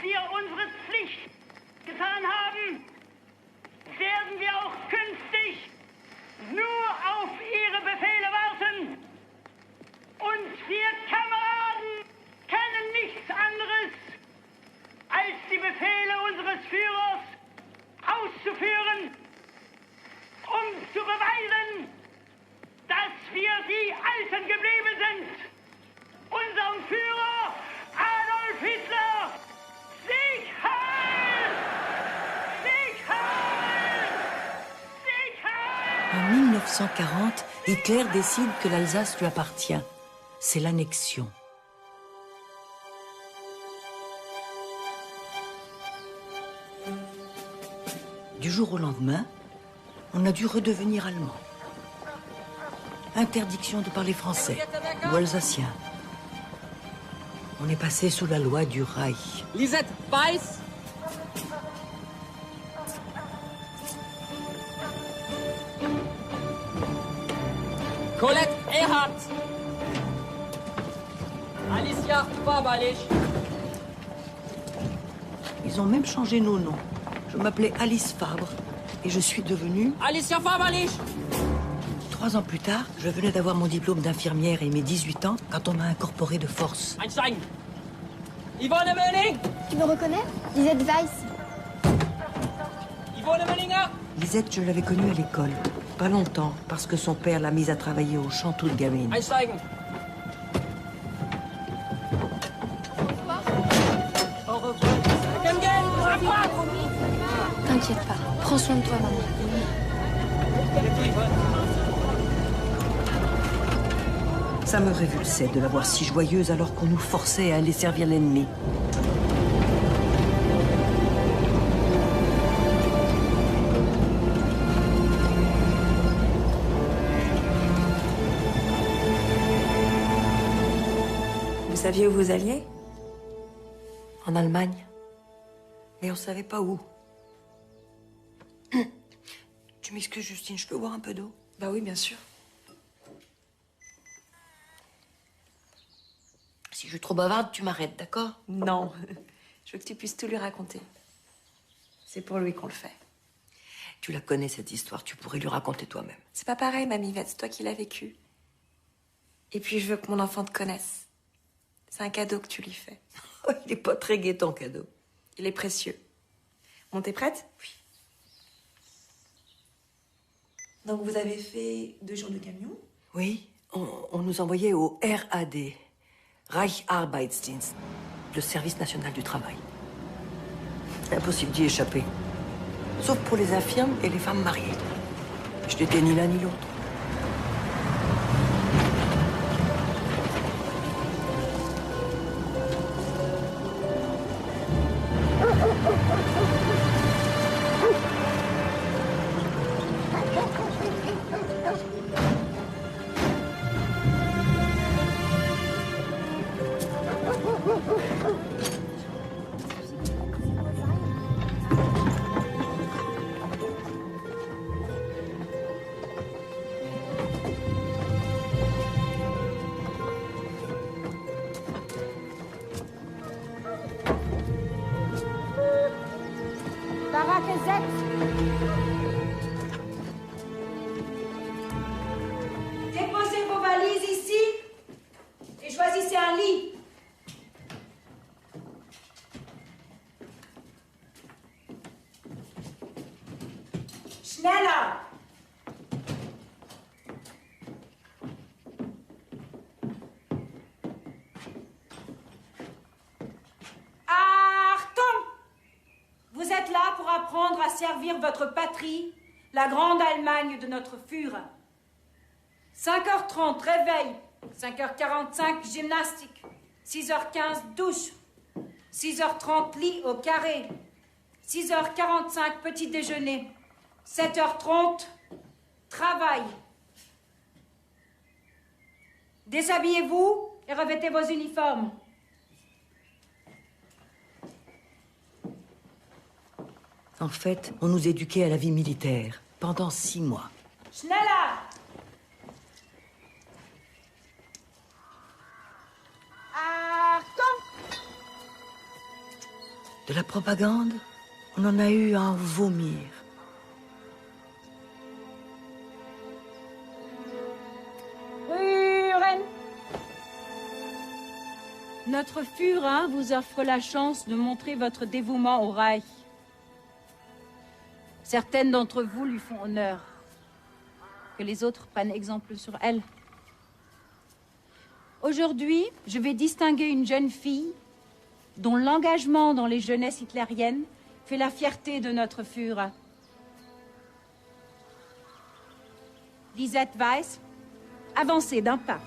wir unsere Pflicht getan haben, werden wir auch künftig nur auf Ihre Befehle warten. Und wir Kameraden kennen nichts anderes, als die Befehle unseres Führers auszuführen, um zu beweisen, dass wir die Alten geblieben sind. Unserem Führer Adolf Hitler, Sieg Heil! Sieg Heil! Sieg Heil! En 1940, Hitler décide que l'Alsace lui appartient. C'est l'annexion. Du jour au lendemain, on a dû redevenir allemand. Interdiction de parler français ou alsacien. On est passé sous la loi du Reich. Lisette Weiss. Colette Erhardt. Alicia Faberlich. Ils ont même changé nos noms. Je m'appelais Alice Fabre et je suis devenue... Alicia Faberlich. 3 ans plus tard, je venais d'avoir mon diplôme d'infirmière et mes 18 ans quand on m'a incorporée de force. Einstein. Yvonne Mölling. Tu me reconnais? Lisette Weiss. Yvonne Möllinger. Lisette, je l'avais connue à l'école. Pas longtemps, parce que son père l'a mise à travailler au champ toute gamine. Einsteigen. Au revoir. T'inquiète pas. Prends soin de toi, maman. Ça me révulsait de la voir si joyeuse alors qu'on nous forçait à aller servir l'ennemi. Vous saviez où vous alliez? En Allemagne. Mais on savait pas où. Tu m'excuses, Justine, je peux boire un peu d'eau? Bah oui, bien sûr. Si je suis trop bavarde, tu m'arrêtes, d'accord? Non. Je veux que tu puisses tout lui raconter. C'est pour lui qu'on le fait. Tu la connais, cette histoire. Tu pourrais lui raconter toi-même. C'est pas pareil, mamie Yvette. C'est toi qui l'as vécu. Et puis, je veux que mon enfant te connaisse. C'est un cadeau que tu lui fais. Il est pas très gai, ton cadeau. Il est précieux. Bon, t'es prête? Oui. Donc, vous avez fait 2 jours de camion? Oui, on nous envoyait au RAD, Reich Arbeitsdienst, le service national du travail. Impossible d'y échapper. Sauf pour les infirmes et les femmes mariées. Je n'étais ni l'un ni l'autre. Baracke 6. Déposez vos valises ici et choisissez un lit. Schneller! Achtung! Vous êtes là pour apprendre à servir votre patrie, la grande Allemagne de notre Führer. 5h30, réveil. 5h45, gymnastique. 6h15, douche. 6h30, lit au carré. 6h45, petit déjeuner. 7h30, travail. Déshabillez-vous et revêtez vos uniformes. En fait, on nous éduquait à la vie militaire pendant 6 mois. Schneller! Achtung! De la propagande, on en a eu à en vomir. Führen. Notre Führer vous offre la chance de montrer votre dévouement au Reich. Certaines d'entre vous lui font honneur. Que les autres prennent exemple sur elle. Aujourd'hui, je vais distinguer une jeune fille dont l'engagement dans les jeunesses hitlériennes fait la fierté de notre Führer. Lisette Weiss, avancez d'un pas.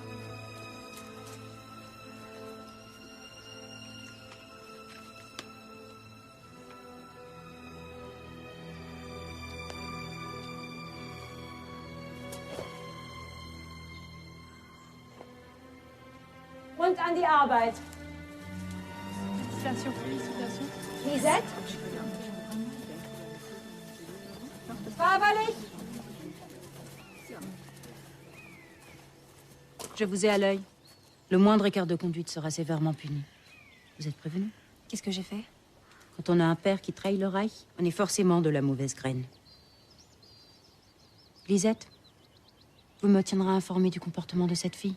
Und an die Arbeit. Félicitations. Félicitations. Lisette? Fahrerlich? Je vous ai à l'œil. Le moindre écart de conduite sera sévèrement puni. Vous êtes prévenu? Qu'est-ce que j'ai fait? Quand on a un père qui trahit le Reich, on est forcément de la mauvaise graine. Lisette, vous me tiendrez informée du comportement de cette fille?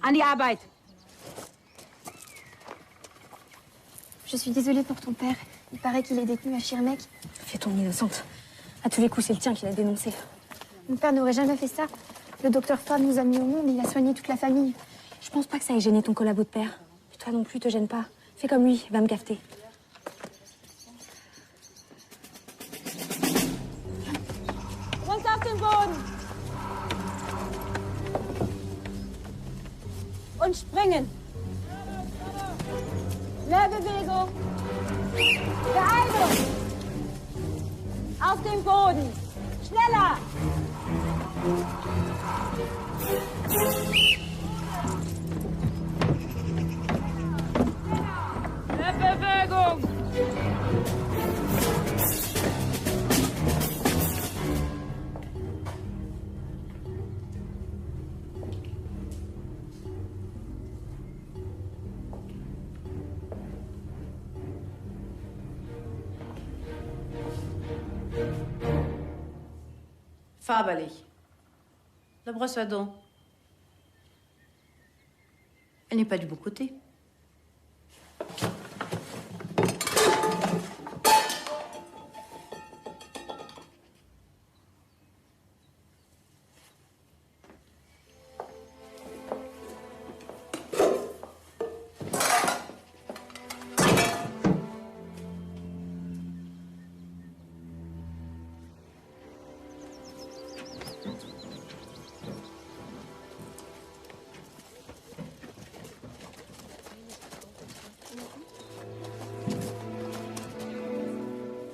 An die Arbeit. Je suis désolée pour ton père. Il paraît qu'il est détenu à Schirmeck. Fais ton innocente. À tous les coups, c'est le tien qui l'a dénoncé. Mon père n'aurait jamais fait ça. Le docteur Ford nous a mis au monde, il a soigné toute la famille. Je pense pas que ça ait gêné ton collabo de père. Et toi non plus, te gêne pas. Fais comme lui, va me cafeter. Runter auf den Boden. Und springen. Mehr Bewegung. Beeilung. Auf den Boden. Schneller. Mehr Bewegung. Fahrerlich. La brosse à dents. Elle n'est pas du bon côté.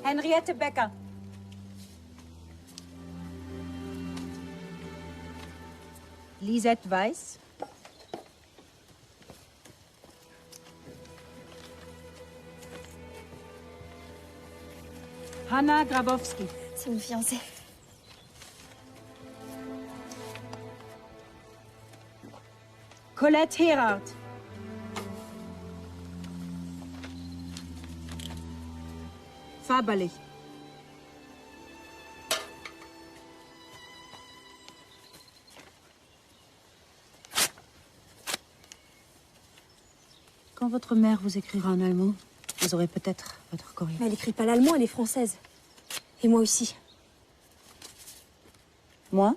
Henriette Becker. Lisette Weiss. Hanna Grabowski. C'est une fiancée. Colette Herard. Fahrerlich. Quand votre mère vous écrira en allemand, vous aurez peut-être votre courrier. Mais elle écrit pas l'allemand, elle est française. Et moi aussi. Moi,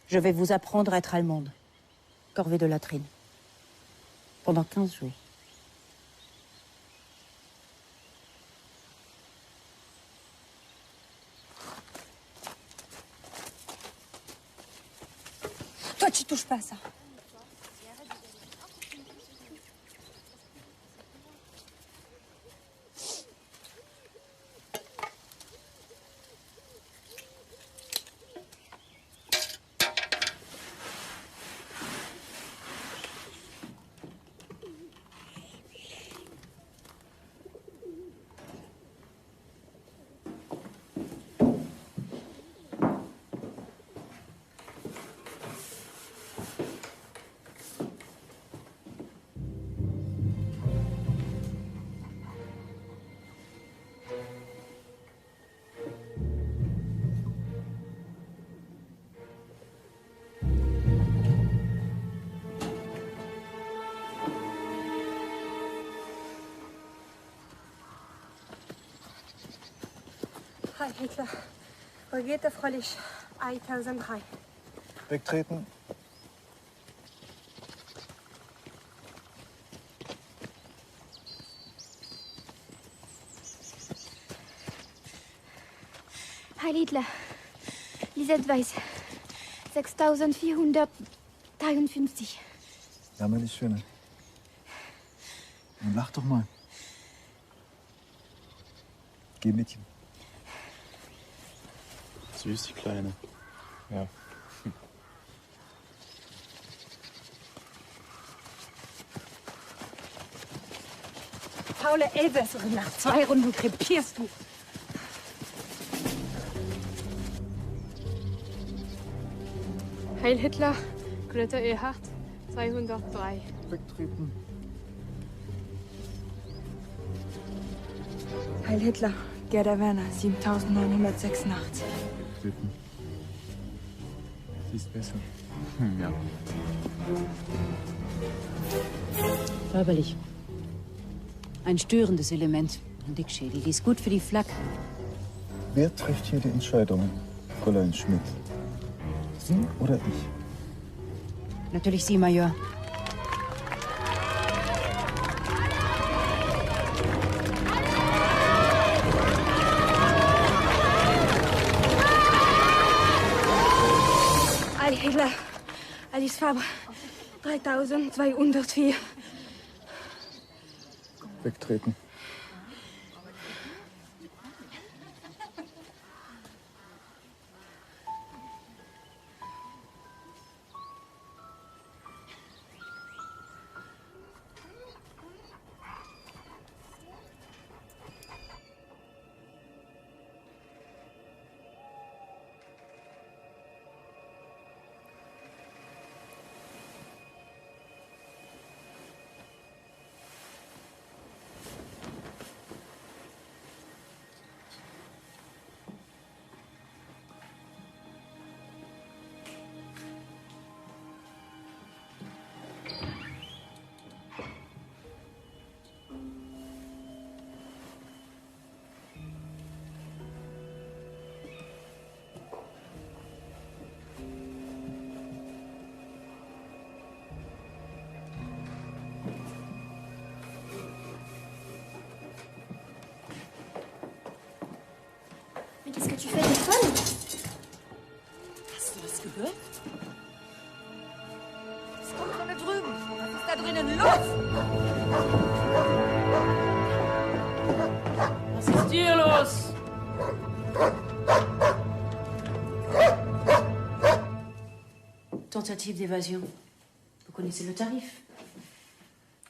je vais vous apprendre à être allemande. Corvée de latrine. Pendant 15 jours. Toi, tu touches pas à ça. Heil Hitler. Brigitte Fröhlich, 1003. Wegtreten. Heil Hitler. Lisette Weiß. 6453. Ja, meine Schöne. Nun lach doch mal. Geh, Mädchen. Süß, die Kleine. Ja. Faule Elsässerin, nach 2 Runden krepierst du. Heil Hitler, Colette Ehrhardt, 203. Wegtreten. Heil Hitler, Gerda Werner, 7986. Wegtreten. Siehst besser. Ja. Körperlich. Ein störendes Element. Ein Dickschädel. Die ist gut für die Flak. Wer trifft hier die Entscheidung, Fräulein Schmidt? Sie oder ich? Natürlich Sie, Major. Heil Hitler, Alice Fabre, 3204. Wegtreten. Mais qu'est-ce que tu fais? T'es folle? Hast du das gehört? Es kommt von da drüben. Was ist da drinnen los? Was ist hier los? Tentative d'évasion. Vous connaissez le tarif.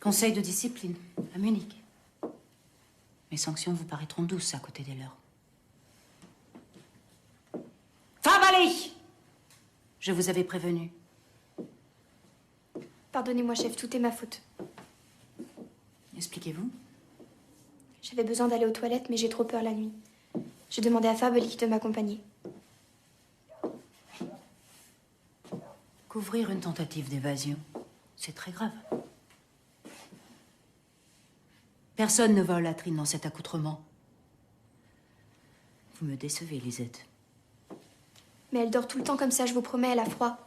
Conseil de discipline, à Munich. Mes sanctions vous paraîtront douces à côté des leurs. Fahrbalich! Je vous avais prévenu. Pardonnez-moi, chef, tout est ma faute. Expliquez-vous. J'avais besoin d'aller aux toilettes, mais j'ai trop peur la nuit. J'ai demandé à Fabelich de m'accompagner. Couvrir une tentative d'évasion, c'est très grave. Personne ne va aux latrines dans cet accoutrement. Vous me décevez, Lisette. Mais elle dort tout le temps comme ça, je vous promets, elle a froid.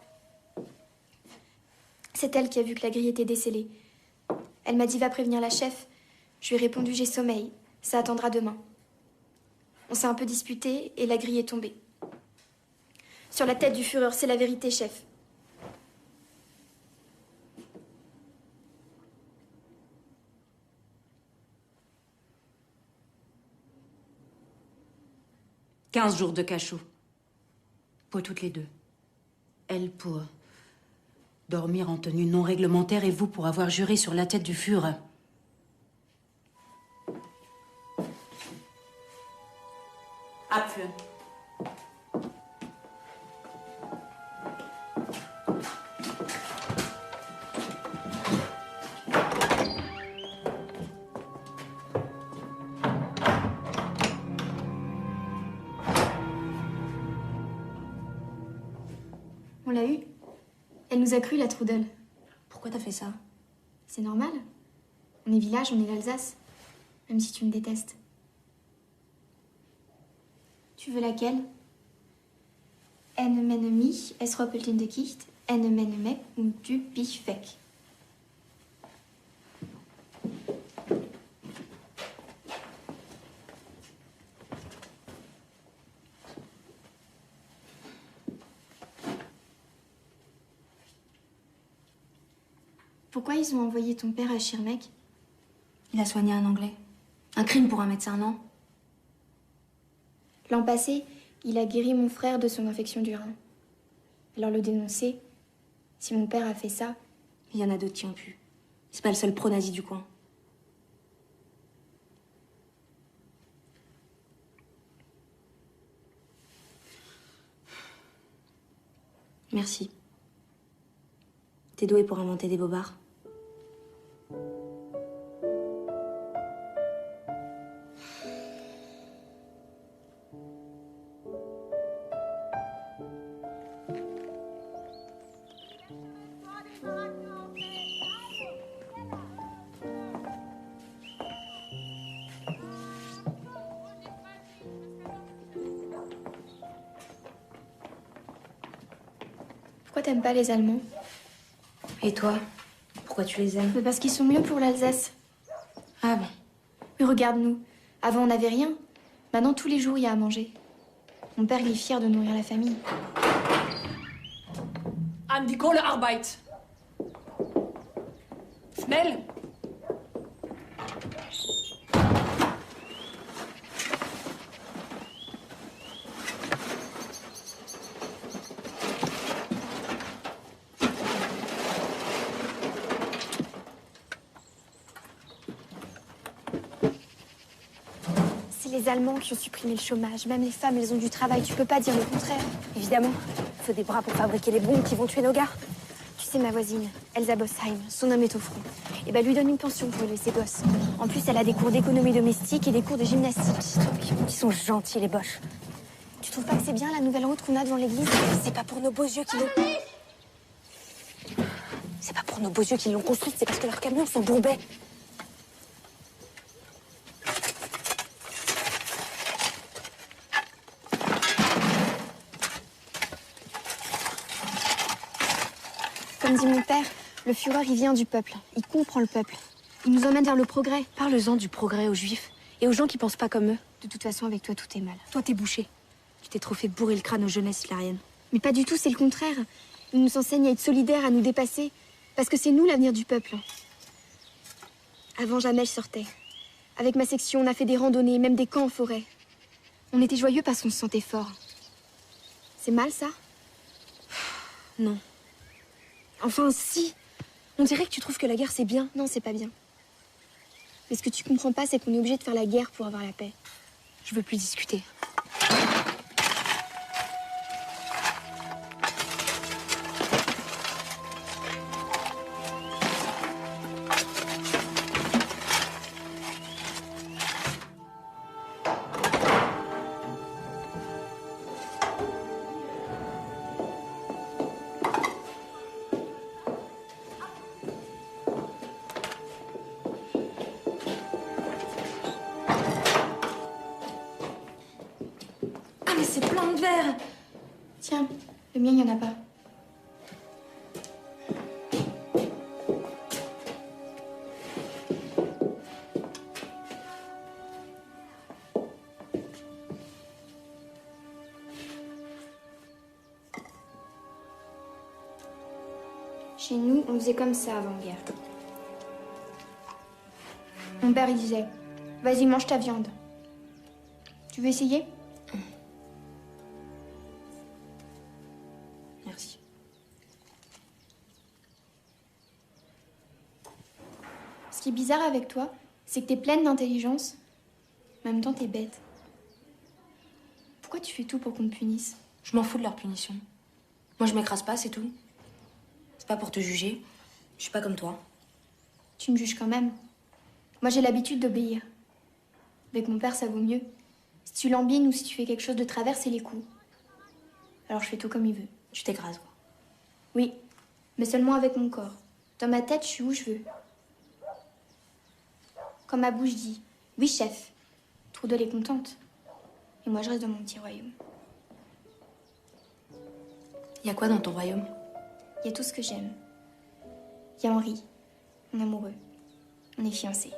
C'est elle qui a vu que la grille était décellée. Elle m'a dit, va prévenir la chef. Je lui ai répondu, j'ai sommeil. Ça attendra demain. On s'est un peu disputé et la grille est tombée. Sur la tête du Führer, c'est la vérité, chef. « 15 jours de cachot. Pour toutes les deux. Elle pour dormir en tenue non réglementaire et vous pour avoir juré sur la tête du Führer. Abführen. On l'a eu. Elle nous a cru, la Trudel. Pourquoi t'as fait ça? C'est normal. On est village, on est l'Alsace. Même si tu me détestes. Tu Tu veux laquelle? Ene mene mich, es roppelt in de kicht, ene mene mek und du bist weg. Pourquoi ils ont envoyé ton père à Schirmeck? Il a soigné un Anglais. Un crime pour un médecin, non? L'an passé, il a guéri mon frère de son infection du rein. Alors le dénoncer, si mon père a fait ça... Il y en a d'autres qui ont pu. C'est pas le seul pro-nazi du coin. Merci. T'es doué pour inventer des bobards. Pourquoi t'aimes pas les Allemands? Et toi? Pourquoi tu les aimes? Mais parce qu'ils sont mieux pour l'Alsace. Ah bon? Mais regarde-nous. Avant, on n'avait rien. Maintenant, tous les jours, il y a à manger. Mon père, il est fier de nourrir la famille. An die Kohlearbeit! Schnell! C'est les Allemands qui ont supprimé le chômage. Même les femmes, elles ont du travail. Tu peux pas dire le contraire. Évidemment, il faut des bras pour fabriquer les bombes qui vont tuer nos gars. Tu sais, ma voisine, Elsa Bosheim, son homme est au front. Et bah, lui donne une pension pour élever ses gosses. En plus, elle a des cours d'économie domestique et des cours de gymnastique. Ils sont gentils, les boches. Tu trouves pas que c'est bien la nouvelle route qu'on a devant l'église? C'est pas pour nos beaux yeux qu'ils l'ont... C'est pas pour nos beaux yeux qu'ils l'ont construite, c'est parce que leurs camions sont bourbés. Comme dit mon père, le Führer, il vient du peuple. Il comprend le peuple. Il nous emmène vers le progrès. Parle-en du progrès aux juifs et aux gens qui pensent pas comme eux. De toute façon, avec toi, tout est mal. Toi, t'es bouché. Tu t'es trop fait bourrer le crâne aux jeunesses hitlériennes. Mais pas du tout, c'est le contraire. Il nous enseigne à être solidaires, à nous dépasser. Parce que c'est nous l'avenir du peuple. Avant, jamais je sortais. Avec ma section, on a fait des randonnées, même des camps en forêt. On était joyeux parce qu'on se sentait fort. C'est mal, ça? Non. Enfin, si. On dirait que tu trouves que la guerre, c'est bien. Non, c'est pas bien. Mais ce que tu comprends pas, c'est qu'on est obligé de faire la guerre pour avoir la paix. Je veux plus discuter. Mais c'est plein de verre. Tiens, le mien, il n'y en a pas. Chez nous, on faisait comme ça avant-guerre. Mon père, il disait, vas-y, mange ta viande. Tu veux essayer? Merci. Ce qui est bizarre avec toi, c'est que t'es pleine d'intelligence. En même temps, t'es bête. Pourquoi tu fais tout pour qu'on te punisse? Je m'en fous de leur punition. Moi, je m'écrase pas, c'est tout. C'est pas pour te juger. Je suis pas comme toi. Tu me juges quand même. Moi, j'ai l'habitude d'obéir. Avec mon père, ça vaut mieux. Si tu l'embines ou si tu fais quelque chose de travers, c'est les coups. Alors je fais tout comme il veut. Tu t'écrases, quoi. Oui, mais seulement avec mon corps. Dans ma tête, je suis où je veux. Quand ma bouche dit « Oui, chef », Trudeau est contente. Et moi, je reste dans mon petit royaume. Y a quoi dans ton royaume? Il y a tout ce que j'aime. Il y a Henri, mon amoureux. On est fiancés.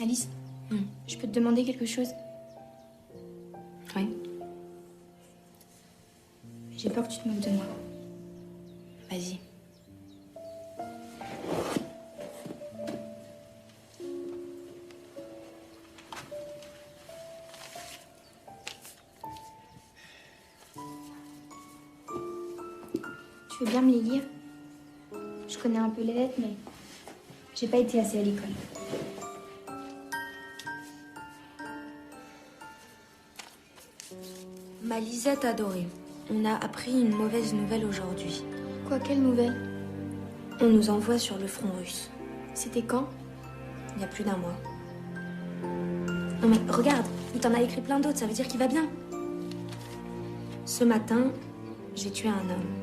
Alice, je peux te demander quelque chose? Oui. J'ai peur que tu te moques de moi. Vas-y. Tu veux bien me les lire? Je connais un peu les lettres, mais j'ai pas été assez à l'école. Ma Lisette adorée, on a appris une mauvaise nouvelle aujourd'hui. Quoi, quelle nouvelle? On nous envoie sur le front russe. C'était quand? Il y a plus d'un mois. Non mais regarde, il t'en a écrit plein d'autres, ça veut dire qu'il va bien. Ce matin, j'ai tué un homme.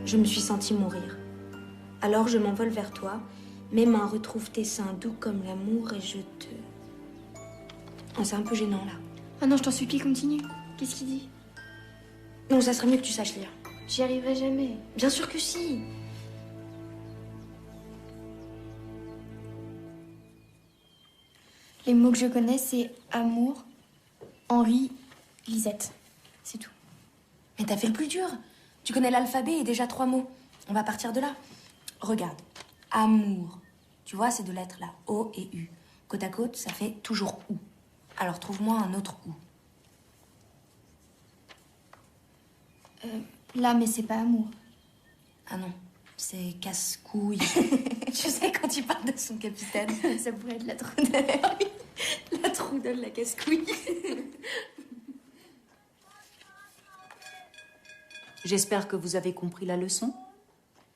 Je me suis sentie mourir. Alors je m'envole vers toi, mes mains retrouvent tes seins doux comme l'amour et je te... Oh, c'est un peu gênant là. Ah non, je t'en supplie, continue. Qu'est-ce qu'il dit? Non, ça serait mieux que tu saches lire. J'y arriverai jamais. Bien sûr que si. Les mots que je connais, c'est amour, Henri, Lisette. C'est tout. Mais t'as fait le plus dur. Tu connais l'alphabet et déjà 3 mots. On va partir de là. Regarde. Amour. Tu vois, ces 2 lettres là, O et U. Côte à côte, ça fait toujours OU. Alors trouve-moi un autre OU. Là, mais c'est pas amour. Ah non, c'est casse-couille. Tu sais, quand il parle de son capitaine. Ça pourrait être la Trudel. La Trudel, la casse-couille. J'espère que vous avez compris la leçon.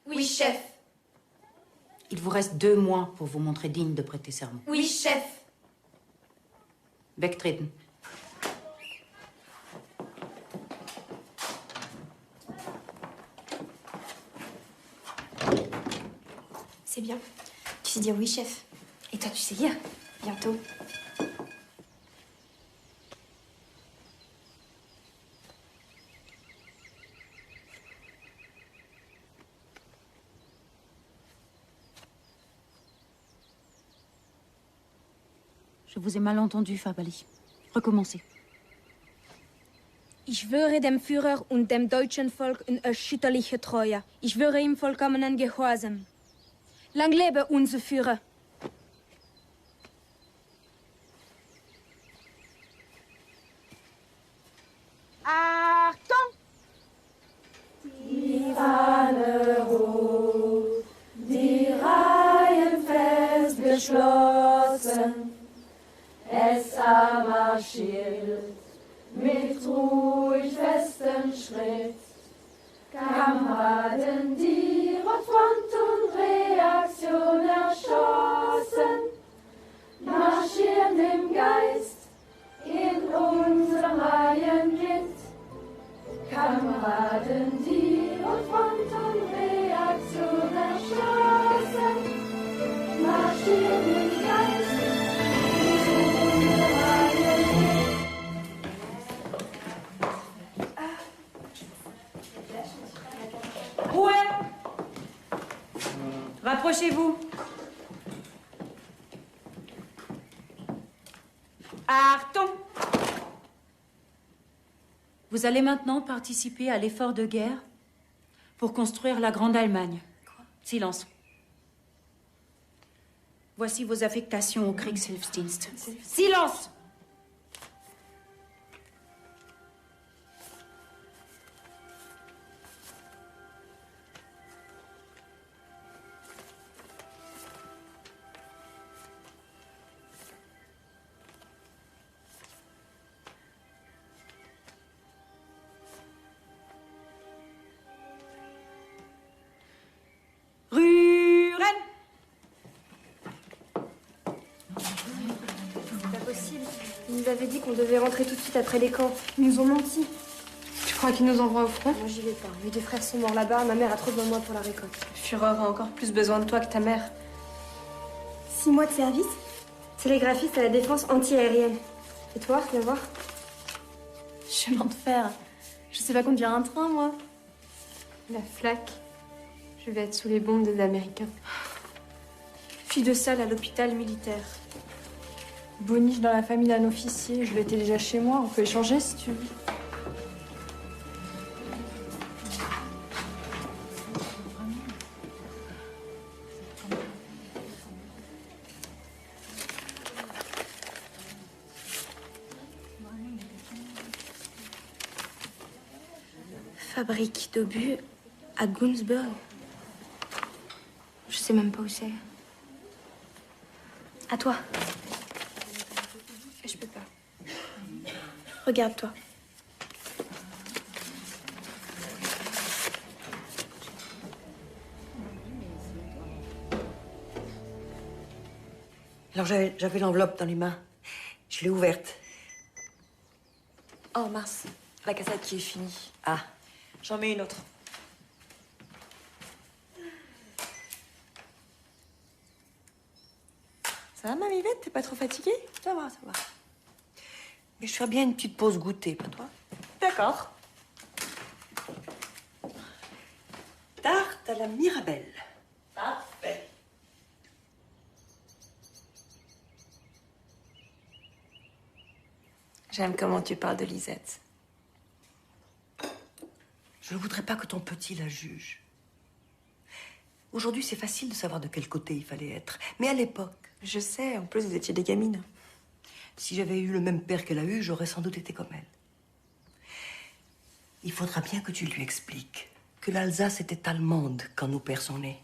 Oui, chef. Il vous reste 2 mois pour vous montrer digne de prêter serment. Oui, chef. Wegtreten. C'est bien. Tu sais dire oui, chef. Et toi, tu sais lire? Bientôt. Je vous ai mal entendu, Fabali. Recommencez. Ich schwöre dem Führer und dem deutschen Volk unerschütterliche Treue. Ich schwöre ihm vollkommenen Gehorsam. Lang lebe unser Führer! Achtung! Die Fahne hoch, die Reihen fest geschlossen. SA marschiert mit ruhig festem Schritt. Kameraden, die Rotfront und Reaktion erschossen, marschieren im Geist in unserem Reihengitt. Kameraden, die Rotfront und Reaktion erschossen, marschieren im Geist in unserem Reihengitt. Ruhe! Rapprochez-vous. Achtung! Vous allez maintenant participer à l'effort de guerre pour construire la Grande Allemagne. Quoi? Silence. Voici vos affectations au Kriegshilfsdienst. Silence! Ils nous avaient dit qu'on devait rentrer tout de suite après les camps. Ils nous ont menti. Tu crois qu'il nous envoie au front? Moi, j'y vais pas. Mes 2 frères sont morts là-bas. Ma mère a trop besoin de moi pour la récolte. Le Führer a encore plus besoin de toi que ta mère. 6 mois de service. Télégraphiste à la défense anti-aérienne. Et toi, viens voir. Chemin de fer. Je sais pas conduire un train, moi. La flaque. Je vais être sous les bombes des Américains. Fille de salle à l'hôpital militaire. Boniche dans la famille d'un officier. Je l'étais déjà chez moi. On peut échanger si tu veux. Fabrique d'obus à Gunzburg. Je sais même pas où c'est. À toi. Je peux pas. Regarde-toi. Alors j'avais l'enveloppe dans les mains. Je l'ai ouverte. Oh mince, la cassette qui est finie. Ah. J'en mets une autre. Ça va, mamie Vette? T'es pas trop fatiguée? Ça va, ça va. Mais je ferais bien une petite pause goûter, pas toi? D'accord. Tarte à la Mirabelle. Parfait. J'aime comment tu parles de Lisette. Je ne voudrais pas que ton petit la juge. Aujourd'hui, c'est facile de savoir de quel côté il fallait être. Mais à l'époque... Je sais, en plus, vous étiez des gamines. Si j'avais eu le même père qu'elle a eu, j'aurais sans doute été comme elle. Il faudra bien que tu lui expliques que l'Alsace était allemande quand nos pères sont nés.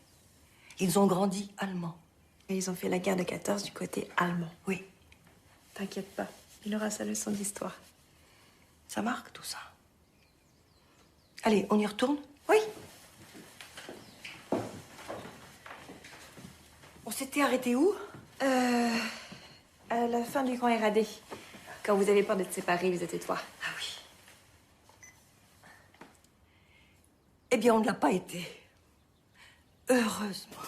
Ils ont grandi allemands. Et ils ont fait la guerre de 14 du côté allemand. Oui. T'inquiète pas, il aura sa leçon d'histoire. Ça marque, tout ça. Allez, on y retourne? Oui. On s'était arrêté où? À la fin du grand RAD. Quand vous avez peur d'être séparés, vous et toi. Ah oui. Eh bien, on ne l'a pas été. Heureusement.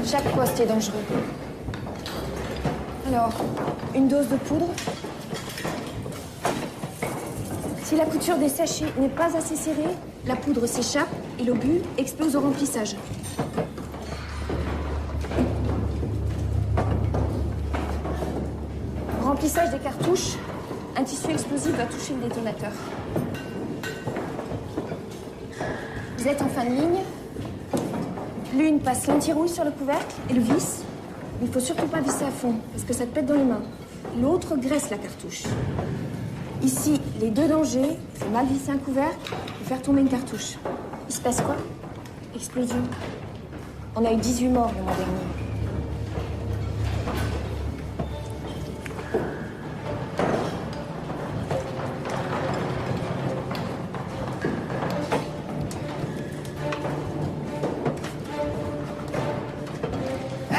Chaque poste est dangereux. Alors, une dose de poudre. Si la couture des sachets n'est pas assez serrée, la poudre s'échappe et l'obus explose au remplissage. Remplissage des cartouches, un tissu explosif va toucher le détonateur. Vous êtes en fin de ligne. L'une passe l'antirouille sur le couvercle et le visse. Il ne faut surtout pas visser à fond, parce que ça te pète dans les mains. L'autre graisse la cartouche. Ici, les deux dangers, c'est mal visser un couvercle et faire tomber une cartouche. Il se passe quoi? Explosion. On a eu 18 morts le mois dernier.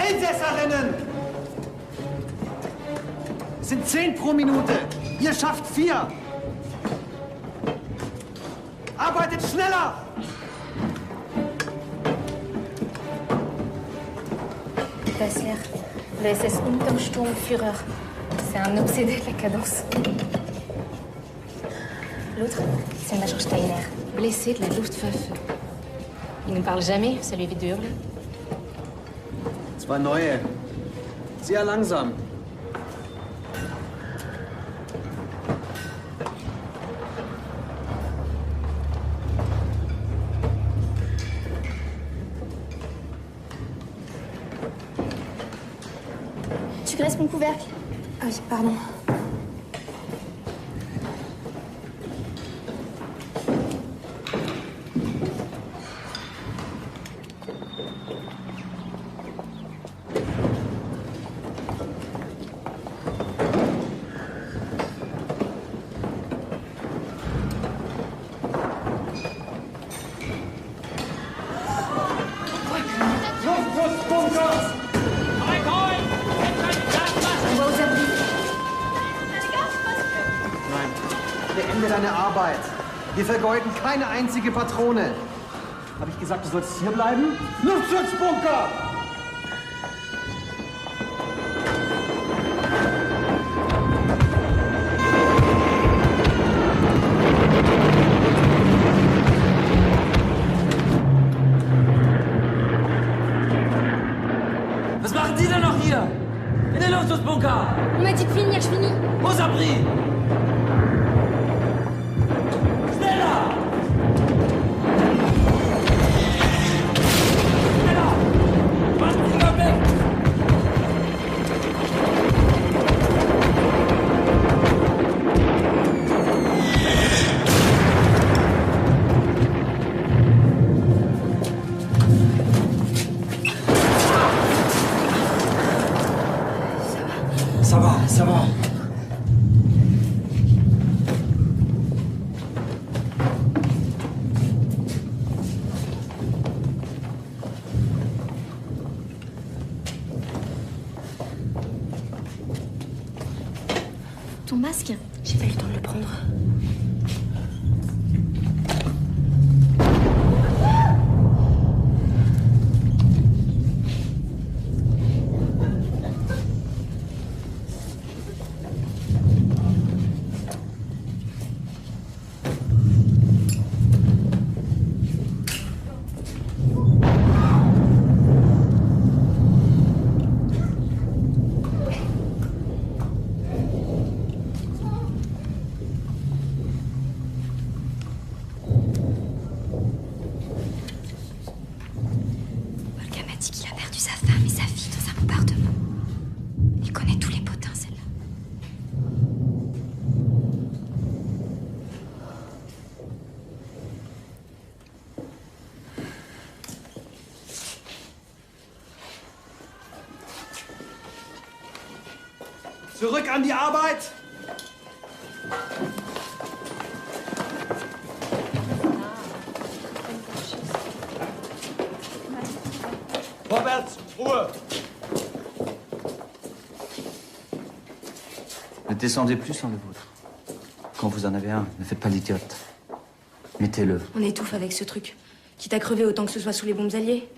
Elsässerinnen! Es sind 10 pro Minute. Ihr schafft 4. Arbeitet schneller! Dassler, le SS Untersturmführer. C'est un obsédé de la cadence. L'autre, c'est le Major Steiner, blessé de la Luftwaffe. Il ne parle jamais, ça lui évite de hurler. 2 neue. Sehr langsam. Tu graisses mon couvercle? Ah oui, pardon. deine Arbeit. Wir vergeuden keine einzige Patrone. Habe ich gesagt, du sollst hier bleiben? Luftschutzbunker! Was machen Sie denn noch hier? In den Luftschutzbunker! On m'a dit de finir, je finis. Aux abris! Schneller! Schneller! Warten Sie mal weg! Ça va, ça va. Ton masque? J'ai pas eu le temps de le prendre. Olga m'a dit qu'il a perdu sa femme et sa fille dans un bombardement. Il connaît tous les potins, celle-là. Zurück an die Arbeit! Vorwärts, Ruhe! Ne descendez plus sans le vôtre. Quand vous en avez un, ne faites pas l'idiote. Mettez-le. On étouffe avec ce truc. Quitte à crever autant que ce soit sous les bombes alliées.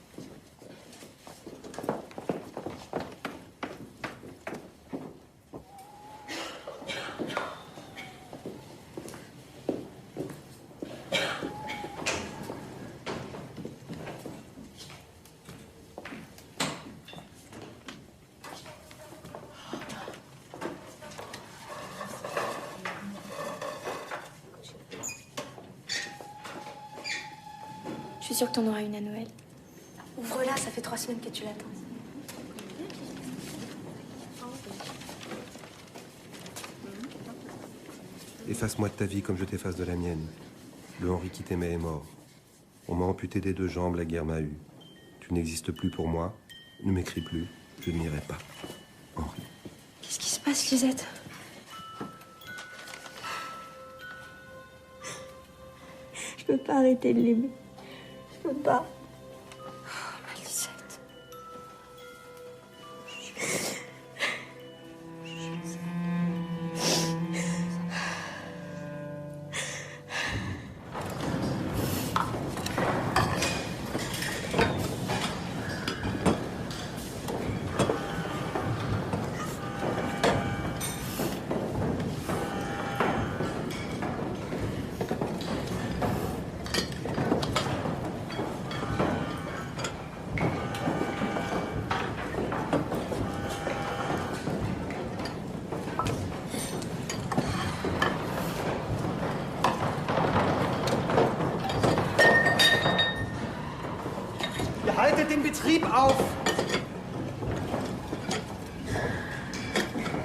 Je suis sûre que t'en auras une à Noël. Ouvre-la, ça fait 3 semaines que tu l'attends. Efface-moi de ta vie comme je t'efface de la mienne. Le Henri qui t'aimait est mort. On m'a amputé des 2 jambes, la guerre m'a eu. Tu n'existes plus pour moi. Ne m'écris plus, je n'irai pas. Henri. Qu'est-ce qui se passe, Lisette? Je peux pas arrêter de l'aimer. Je peux pas. Oh, Lisette. Haltet den Betrieb auf!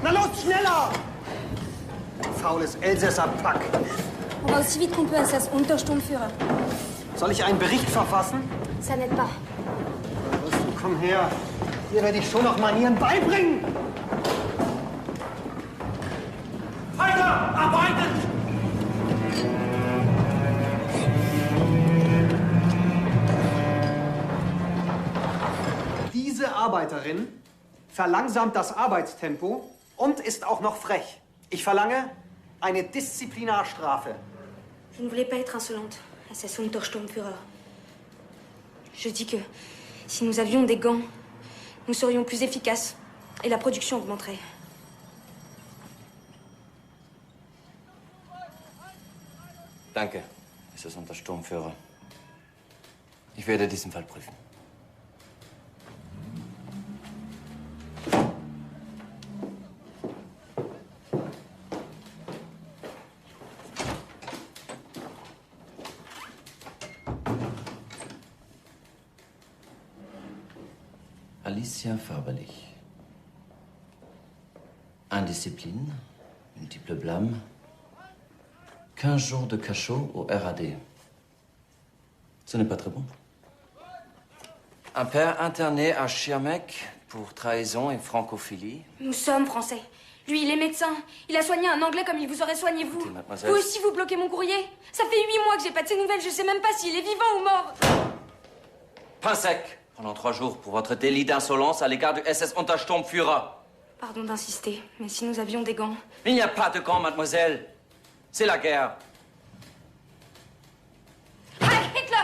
Na los, schneller! Faules Elsässer-Pack. On va aussi vite qu'on peut, SS Untersturmführer. Soll ich einen Bericht verfassen? Ça n'aide pas. Los, du, komm her. Dir werde ich schon noch Manieren beibringen! Weiter! Arbeiten! Diese Arbeiterin verlangsamt das Arbeitstempo und ist auch noch frech. Ich verlange Eine Disziplinarstrafe. Je ne voulais pas être insolente à ces Untersturmführer. Je dis que si nous avions des gants, nous serions plus efficaces et la production augmenterait. Danke, Mrs. Untersturmführer. Ich werde diesen Fall prüfen. Alicia Faberlich. Indiscipline, multiple blâme, 15 jours de cachot au RAD. Ce n'est pas très bon. Un père interné à Schirmeck pour trahison et francophilie. Nous sommes français. Lui, il est médecin. Il a soigné un Anglais comme il vous aurait soigné vous. Écoutez, mademoiselle. Vous aussi, vous bloquez mon courrier. Ça fait 8 mois que j'ai pas de ses nouvelles. Je sais même pas s'il est vivant ou mort. Pain sec pendant 3 jours pour votre délit d'insolence à l'égard du SS Untersturmführer. Pardon d'insister, mais si nous avions des gants... Il n'y a pas de gants, mademoiselle. C'est la guerre. Heil Hitler!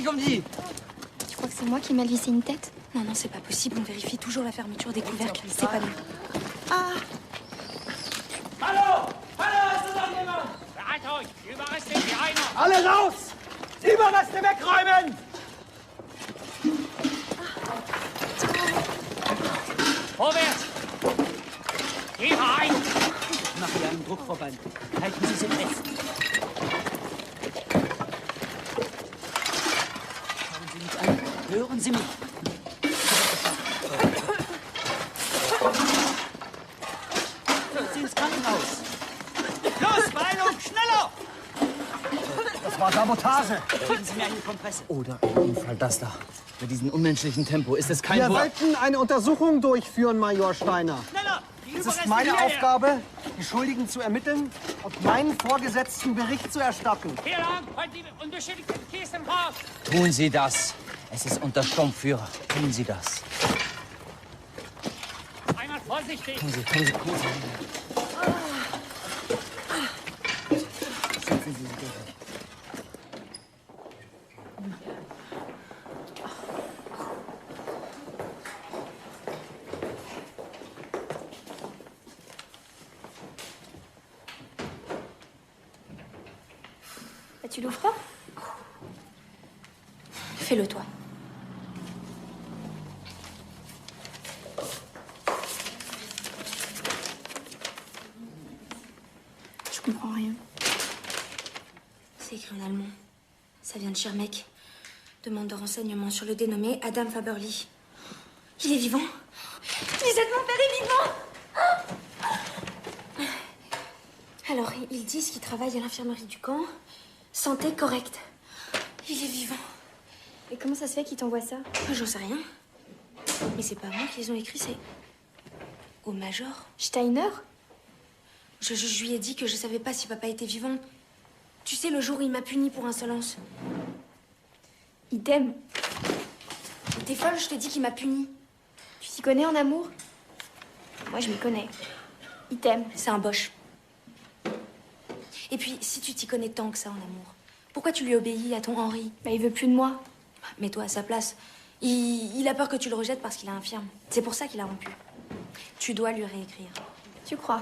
Comme dit. Tu crois que c'est moi qui ai mal vissé une tête? Non, non, c'est pas possible. On vérifie toujours la fermeture des couvercles. C'est pas nous. Ah! Hallo! Hallo, ist das jemand? Bereit euch! Die Überreste in die Einer! Alle raus! Überreste wegräumen! Vorwärts! Geh ein! Ich mache hier einen Druckverband. Halten Sie sie fest. Schauen Sie mich an. Hören Sie mich. Führen Sie ins Krankenhaus. Los, Beilung, schneller! Das war Sabotage. Geben Sie mir eine Kompresse. Oder im Unfall das da. Bei diesem unmenschlichen Tempo ist es kein Wir Wurf. wollten eine Untersuchung durchführen, Major Steiner. Schneller! Es ist meine Aufgabe, die Schuldigen zu ermitteln und meinen Vorgesetzten Bericht zu erstatten. Hier lang, heute die unbeschädigten Kisten raus! Tun Sie das. Es ist Untersturmführer. Tun Sie das. Einmal vorsichtig! Kommen Sie, kommen Sie, kommen Sie. Setzen Sie sich durch. Tu l'ouvres? Fais-le toi. Je comprends rien. C'est écrit en allemand. Ça vient de Schirmeck. Demande de renseignements sur le dénommé Adam Faberlich. Il est vivant? Lisette, mon père est vivant! Alors, ils disent qu'il travaille à l'infirmerie du camp. Santé correcte. Il est vivant. Et comment ça se fait qu'ils t'envoient ça? J'en sais rien. Mais c'est pas moi qui les ont écrits, c'est au major. Steiner? Je lui ai dit que je savais pas si papa était vivant. Tu sais, le jour où il m'a puni pour insolence. Il t'aime. T'es folle, je te dis qu'il m'a puni. Tu t'y connais en amour? Moi, je m'y connais. Il t'aime. C'est un boche. Et puis, si tu t'y connais tant que ça en amour, pourquoi tu lui obéis à ton Henri? Bah, il veut plus de moi. Mets-toi à sa place. Il a peur que tu le rejettes parce qu'il est infirme. C'est pour ça qu'il a rompu. Tu dois lui réécrire. Tu crois?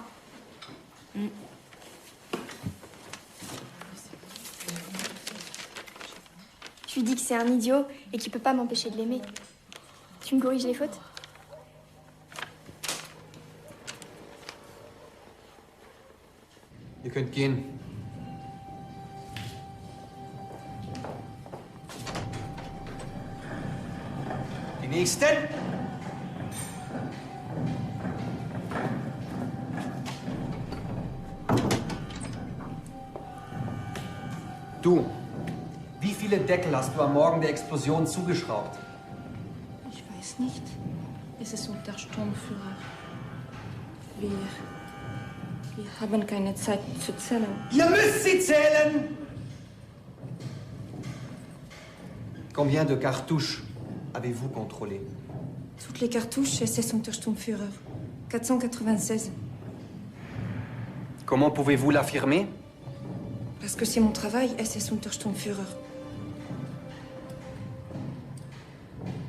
Je lui dis que c'est un idiot et qu'il peut pas m'empêcher de l'aimer. Tu me corriges les fautes? Ihr könnt gehen. Die Nächsten! Du, wie viele Deckel hast du am Morgen der Explosion zugeschraubt? Ich weiß nicht. Es ist unter Sturmführer. Wir haben keine Zeit zu zählen. Ihr müsst sie zählen! Combien de cartouches avez-vous contrôlé? Toutes les cartouches, es ist unter Sturmführer. 496. Comment pouvez-vous l'affirmer? Parce que c'est mon travail, es ist unter Sturmführer.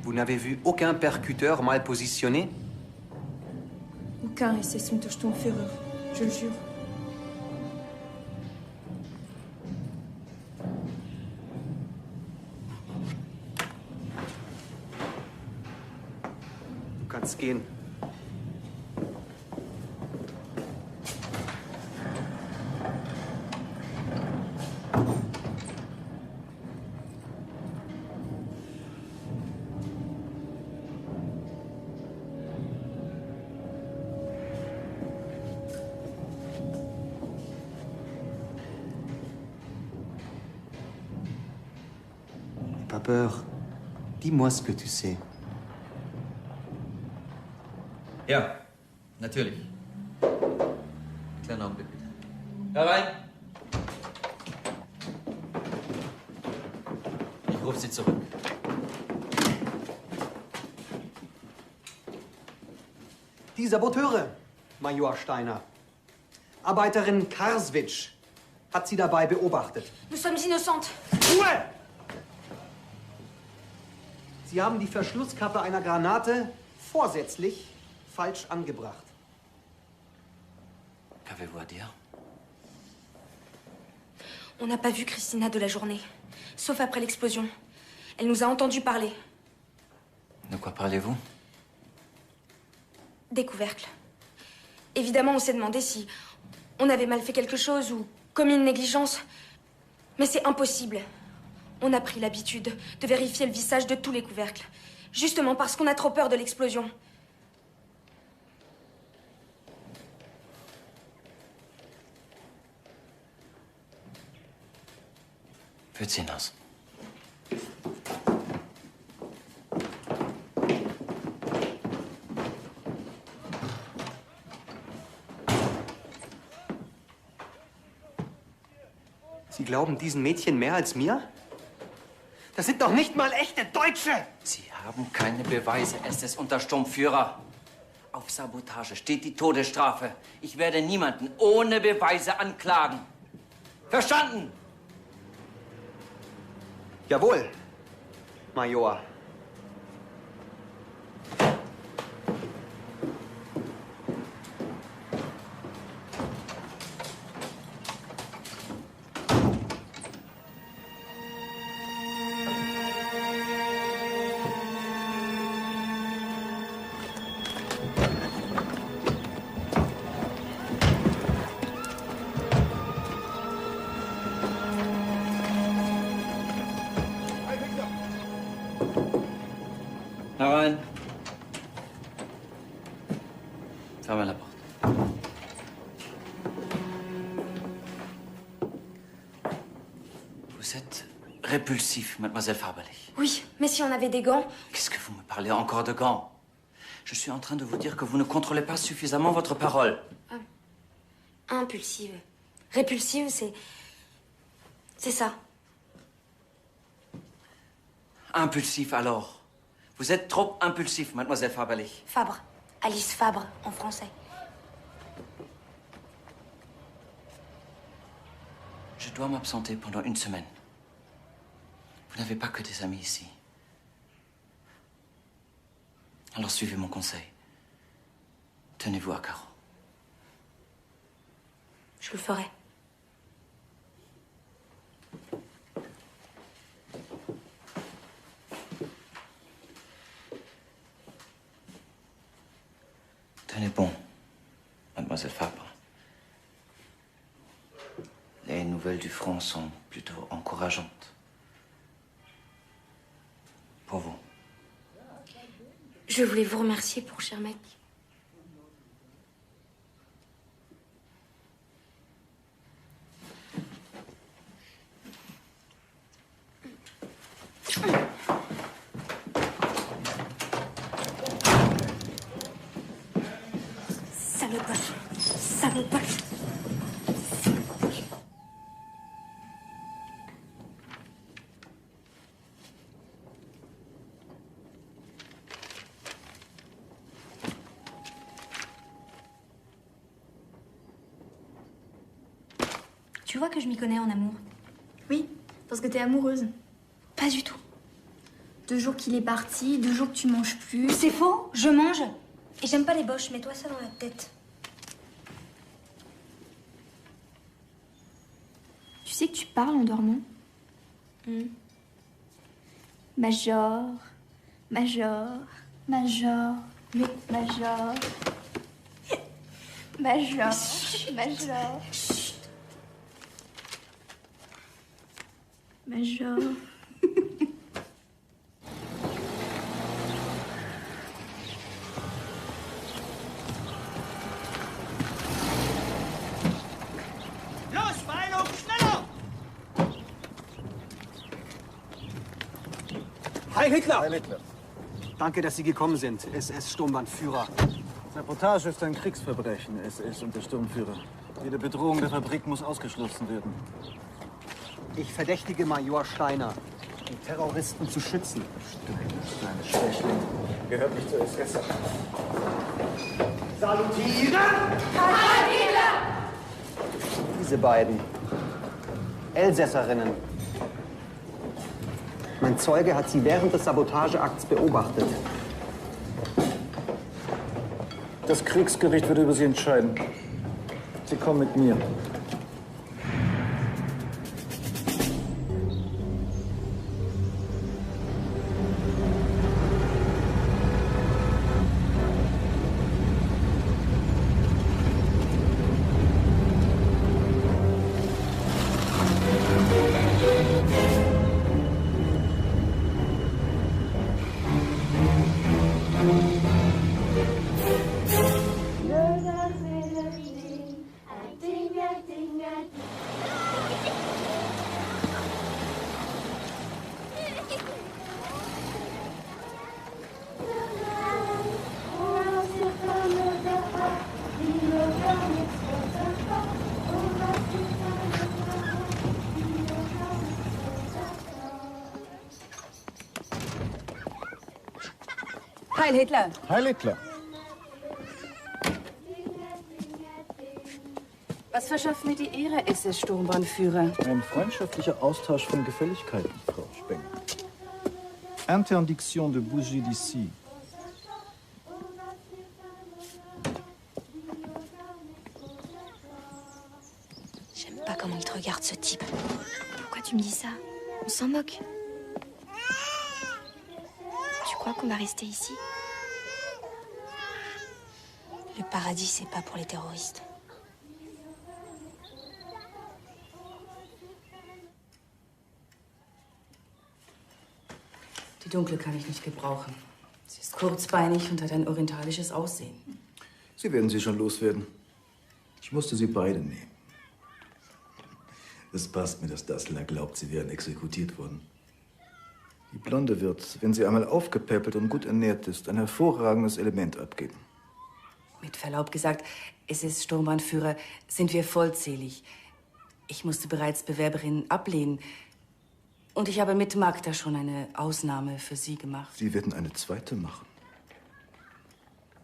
Vous n'avez vu aucun percuteur mal positionné? Aucun, es ist unter Sturmführer. Je le jure. Du kannst gehen. N'aie pas peur. Dis-moi ce que tu sais. Ja, natürlich. Kleinen Augenblick bitte. Herein! Ich rufe Sie zurück. Die Saboteure, Major Steiner. Arbeiterin Karswitsch hat sie dabei beobachtet. Nous sommes innocentes. Ruhe! Sie haben die Verschlusskappe einer Granate vorsätzlich falsch angebracht. Qu'avez-vous à dire? On n'a pas vu Christina de la journée. Sauf après l'explosion. Elle nous a entendu parler. De quoi parlez-vous? Des couvercles. Évidemment, on s'est demandé si on avait mal fait quelque chose ou commis une négligence. Mais c'est impossible. On a pris l'habitude de vérifier le vissage de tous les couvercles. Justement parce qu'on a trop peur de l'explosion. Führt Sie hinaus. Sie glauben diesen Mädchen mehr als mir? Das sind doch nicht mal echte Deutsche! Sie haben keine Beweise. Es ist unter Sturmführer. Auf Sabotage steht die Todesstrafe. Ich werde niemanden ohne Beweise anklagen. Verstanden? Jawohl, Major. Herein. Fermez la porte. Vous êtes répulsif, mademoiselle Farbalich. Oui, mais si on avait des gants... Qu'est-ce que vous me parlez encore de gants? Je suis en train de vous dire que vous ne contrôlez pas suffisamment votre parole. Impulsive. Répulsive, c'est ça. Impulsif alors. Vous êtes trop impulsif, mademoiselle Farbalich. Fabre. Alice Fabre, en français. Je dois m'absenter pendant une semaine. Vous n'avez pas que des amis ici. Alors suivez mon conseil. Tenez-vous à carreau. Je le ferai. Tenez bon, mademoiselle Fabre. Les nouvelles du front sont plutôt encourageantes. Pour vous. Je voulais vous remercier pour Schirmeck. Salopache. Salopache. Tu vois que je m'y connais en amour. Oui, parce que t'es amoureuse. Pas du tout. 2 jours qu'il est parti, 2 jours que tu manges plus. C'est faux, je mange. Et j'aime pas les boches, mets-toi ça dans la tête. Tu sais que tu parles en dormant? Major, major, major, mais major, major, major, major. Los, Beilung, schneller! Heil Hitler! Heil Hitler. Danke, dass Sie gekommen sind, SS-Sturmbannführer. Sabotage ist ein Kriegsverbrechen, SS und der Sturmführer. Jede Bedrohung der Fabrik muss ausgeschlossen werden. Ich verdächtige Major Steiner, die Terroristen zu schützen. Kleine Schwächling. Gehört nicht zur SS. Salutieren! Diese beiden Elsässerinnen. Mein Zeuge hat sie während des Sabotageakts beobachtet. Das Kriegsgericht wird über Sie entscheiden. Sie kommen mit mir. Heil Hitler! Heil Hitler! Was verschafft mir die Ehre, SS-Sturmbannführer? Ein freundschaftlicher Austausch von Gefälligkeiten, Frau Spenger. Interdiction de bouger d'ici. J'aime pas comment il te regarde, ce type. Pourquoi tu me dis ça? On s'en moque. Tu crois qu'on va rester ici? Le paradis, c'est pas pour les terroristes. Die dunkle kann ich nicht gebrauchen. Sie ist kurzbeinig und hat ein orientalisches Aussehen. Sie werden sie schon loswerden. Ich musste sie beide nehmen. Es passt mir, dass Dassler glaubt, sie wären exekutiert worden. Die Blonde wird, wenn sie einmal aufgepäppelt und gut ernährt ist, ein hervorragendes Element abgeben. Mit Verlaub gesagt, SS-Sturmbannführer, sind wir vollzählig. Ich musste bereits Bewerberinnen ablehnen. Und ich habe mit Magda schon eine Ausnahme für Sie gemacht. Sie werden eine zweite machen.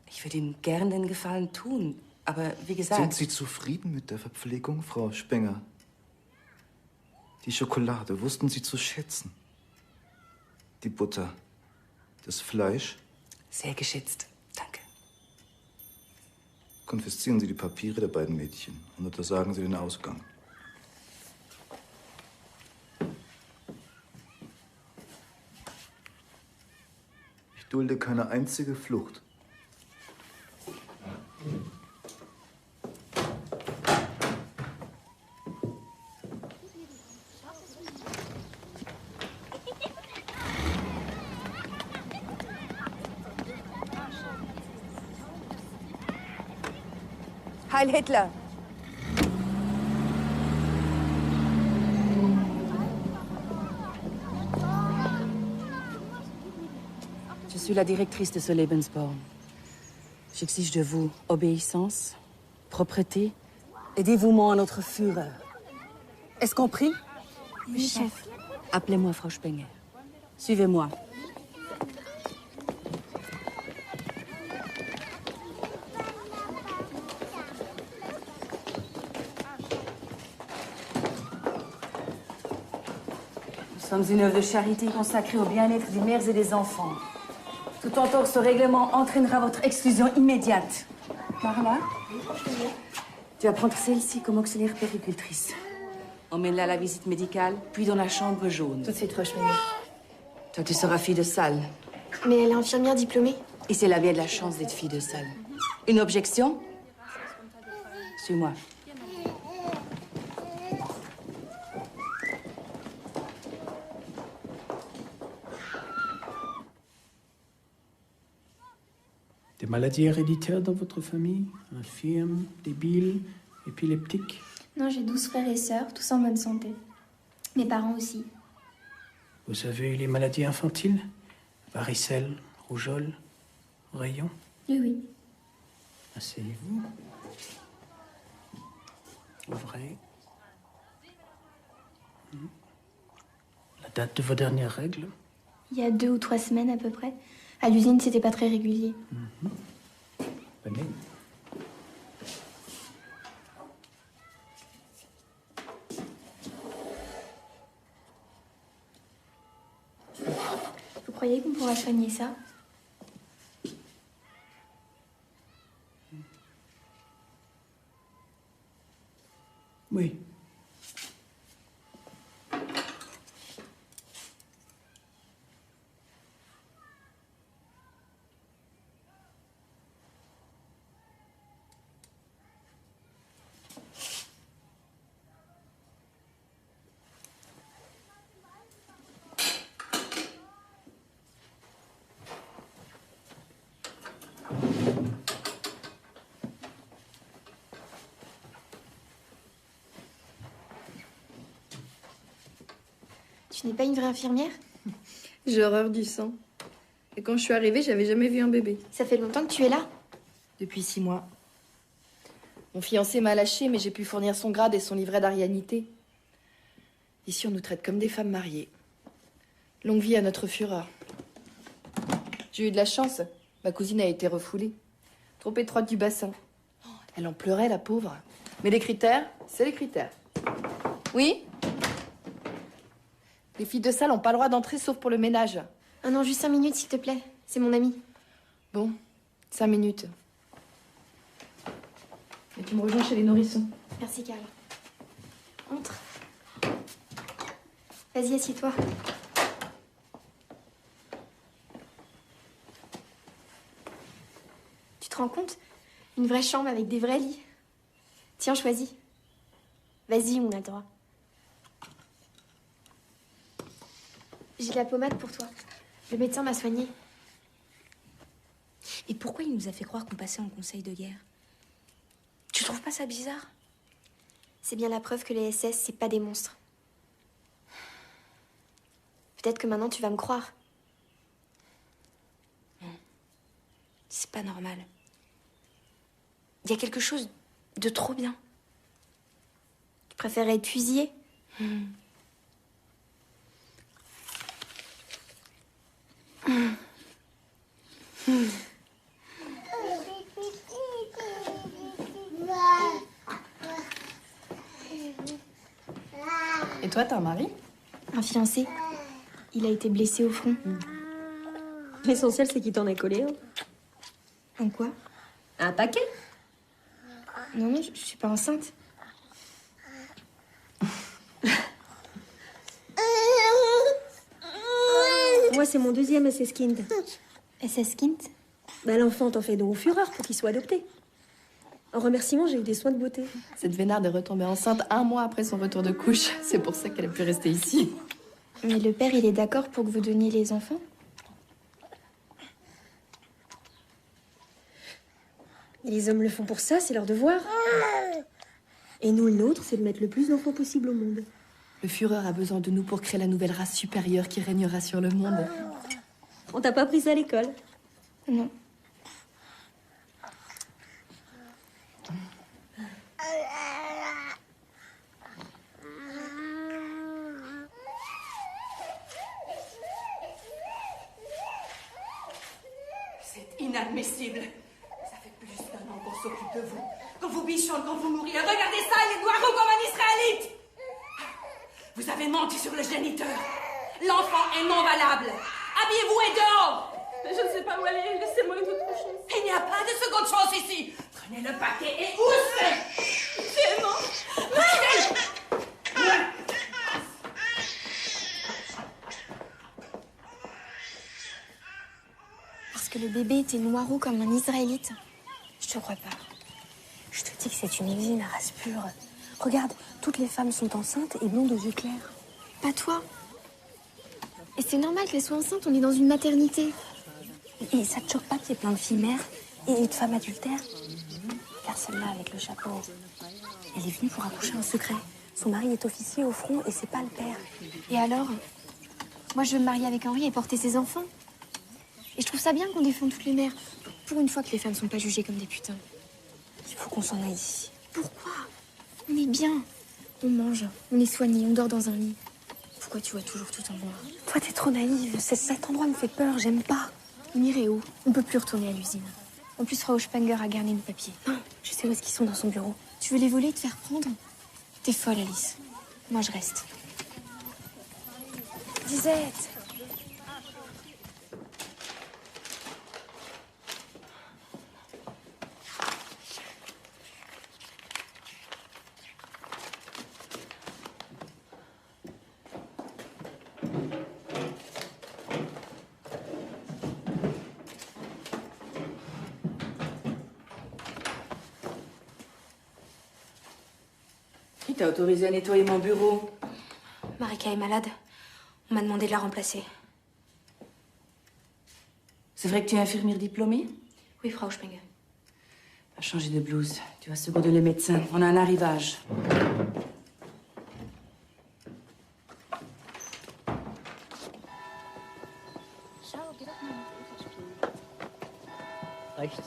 Ich würde Ihnen gern den Gefallen tun. Aber wie gesagt... Sind Sie zufrieden mit der Verpflegung, Frau Spenger? Die Schokolade wussten Sie zu schätzen. Die Butter, das Fleisch. Sehr geschätzt. Danke. Konfiszieren Sie die Papiere der beiden Mädchen und untersagen Sie den Ausgang. Ich dulde keine einzige Flucht. Heil Hitler! Je suis la directrice de ce Lebensbaum. J'exige de vous obéissance, propreté et dévouement à notre Führer. Est-ce compris? Oui, chef. Appelez-moi Frau Spenger. Suivez-moi. Nous sommes une œuvre de charité consacrée au bien-être des mères et des enfants. Tout entorse ce règlement entraînera votre exclusion immédiate. Carla, tu vas prendre celle-ci comme auxiliaire péricultrice. Emmène-la à la visite médicale, puis dans la chambre jaune. Tout de suite, Rochemenier. Toi, tu seras fille de salle. Mais elle est infirmière diplômée. Et c'est la bien de la chance d'être fille de salle. Une objection? Suis-moi. Des maladies héréditaires dans votre famille? Infirme, débile, épileptique? Non, j'ai 12 frères et sœurs, tous en bonne santé. Mes parents aussi. Vous avez eu les maladies infantiles? Varicelle, rougeole, rayon? Oui, oui. Asseyez-vous. Ouvrez. La date de vos dernières règles? Il y a 2 ou 3 semaines à peu près. À l'usine, c'était pas très régulier. Venez. Vous croyez qu'on pourra soigner ça? Oui. Tu n'es pas une vraie infirmière? J'ai horreur du sang. Et quand je suis arrivée, j'avais jamais vu un bébé. Ça fait longtemps que tu es là? Depuis 6 mois. Mon fiancé m'a lâché, mais j'ai pu fournir son grade et son livret d'arianité. Ici, on nous traite comme des femmes mariées. Longue vie à notre Führer. J'ai eu de la chance. Ma cousine a été refoulée. Trop étroite du bassin. Elle en pleurait, la pauvre. Mais les critères, c'est les critères. Oui? Les filles de salle n'ont pas le droit d'entrer sauf pour le ménage. Ah non, juste 5 minutes, s'il te plaît. C'est mon ami. Bon, 5 minutes. Et tu me rejoins chez les nourrissons. Merci, Carla. Entre. Vas-y, assieds-toi. Tu te rends compte? Une vraie chambre avec des vrais lits. Tiens, choisis. Vas-y, on a le droit. J'ai de la pommade pour toi. Le médecin m'a soignée. Et pourquoi il nous a fait croire qu'on passait en conseil de guerre? Tu trouves pas ça bizarre? C'est bien la preuve que les SS, c'est pas des monstres. Peut-être que maintenant tu vas me croire. Non. C'est pas normal. Il y a quelque chose de trop bien. Tu préférerais être fusillée? Et toi, t'as un mari? Un fiancé. Il a été blessé au front. L'essentiel, c'est qu'il t'en ait collé un. Un quoi? Un paquet. Non, non, je suis pas enceinte. Moi, c'est mon deuxième SS-Kind. SS-Kind? Bah, l'enfant t'en fait don au Führer pour qu'il soit adopté. En remerciement, j'ai eu des soins de beauté. Cette vénarde est retombée enceinte 1 mois après son retour de couche. C'est pour ça qu'elle a pu rester ici. Mais le père, il est d'accord pour que vous donniez les enfants? Les hommes le font pour ça, c'est leur devoir. Et nous, le nôtre, c'est de mettre le plus d'enfants possible au monde. Le Führer a besoin de nous pour créer la nouvelle race supérieure qui régnera sur le monde. On t'a pas pris ça à l'école? Non. C'est inadmissible. Ça fait plus d'1 an qu'on s'occupe de vous. Qu'on vous bichonne, qu'on vous nourrit. Regardez ça, il est noir comme un Israélite. Vous avez menti sur le géniteur. L'enfant est non valable. Habillez-vous et dehors. Mais je ne sais pas où aller. Laissez-moi une autre chance. Il n'y a pas de seconde chance ici. Prenez le paquet et ousse. Clément. Parce que le bébé était noirot comme un Israélite. Je te crois pas. Je te dis que c'est une usine à race pure. Regarde, toutes les femmes sont enceintes et blondes aux yeux clairs. Pas toi. Et c'est normal qu'elle soit enceinte, on est dans une maternité. Et ça te choque pas qu'il y ait plein de filles mères et de femmes adultères? Car celle-là, avec le chapeau, elle est venue pour accoucher en secret. Son mari est officier au front et c'est pas le père. Et alors? Moi, je veux me marier avec Henri et porter ses enfants. Et je trouve ça bien qu'on défende toutes les mères. Pour une fois que les femmes sont pas jugées comme des putains. Il faut qu'on s'en aille d'ici. Pourquoi? On est bien. On mange, on est soigné, on dort dans un lit. Pourquoi tu vois toujours tout en noir? Toi, t'es trop naïve. Cet endroit me fait peur, j'aime pas. On irait où? On peut plus retourner à l'usine. En plus, Frau Spenger a garni nos papiers. Non, je sais où est-ce qu'ils sont dans son bureau. Tu veux les voler et te faire prendre? T'es folle, Alice. Moi, je reste. Lisette. Qui t'a autorisé à nettoyer mon bureau? Marika est malade. On m'a demandé de la remplacer. C'est vrai que tu es infirmière diplômée? Oui, Frau Spenger. Va changer de blouse. Tu vas seconder le médecin. On a un arrivage. Rechts.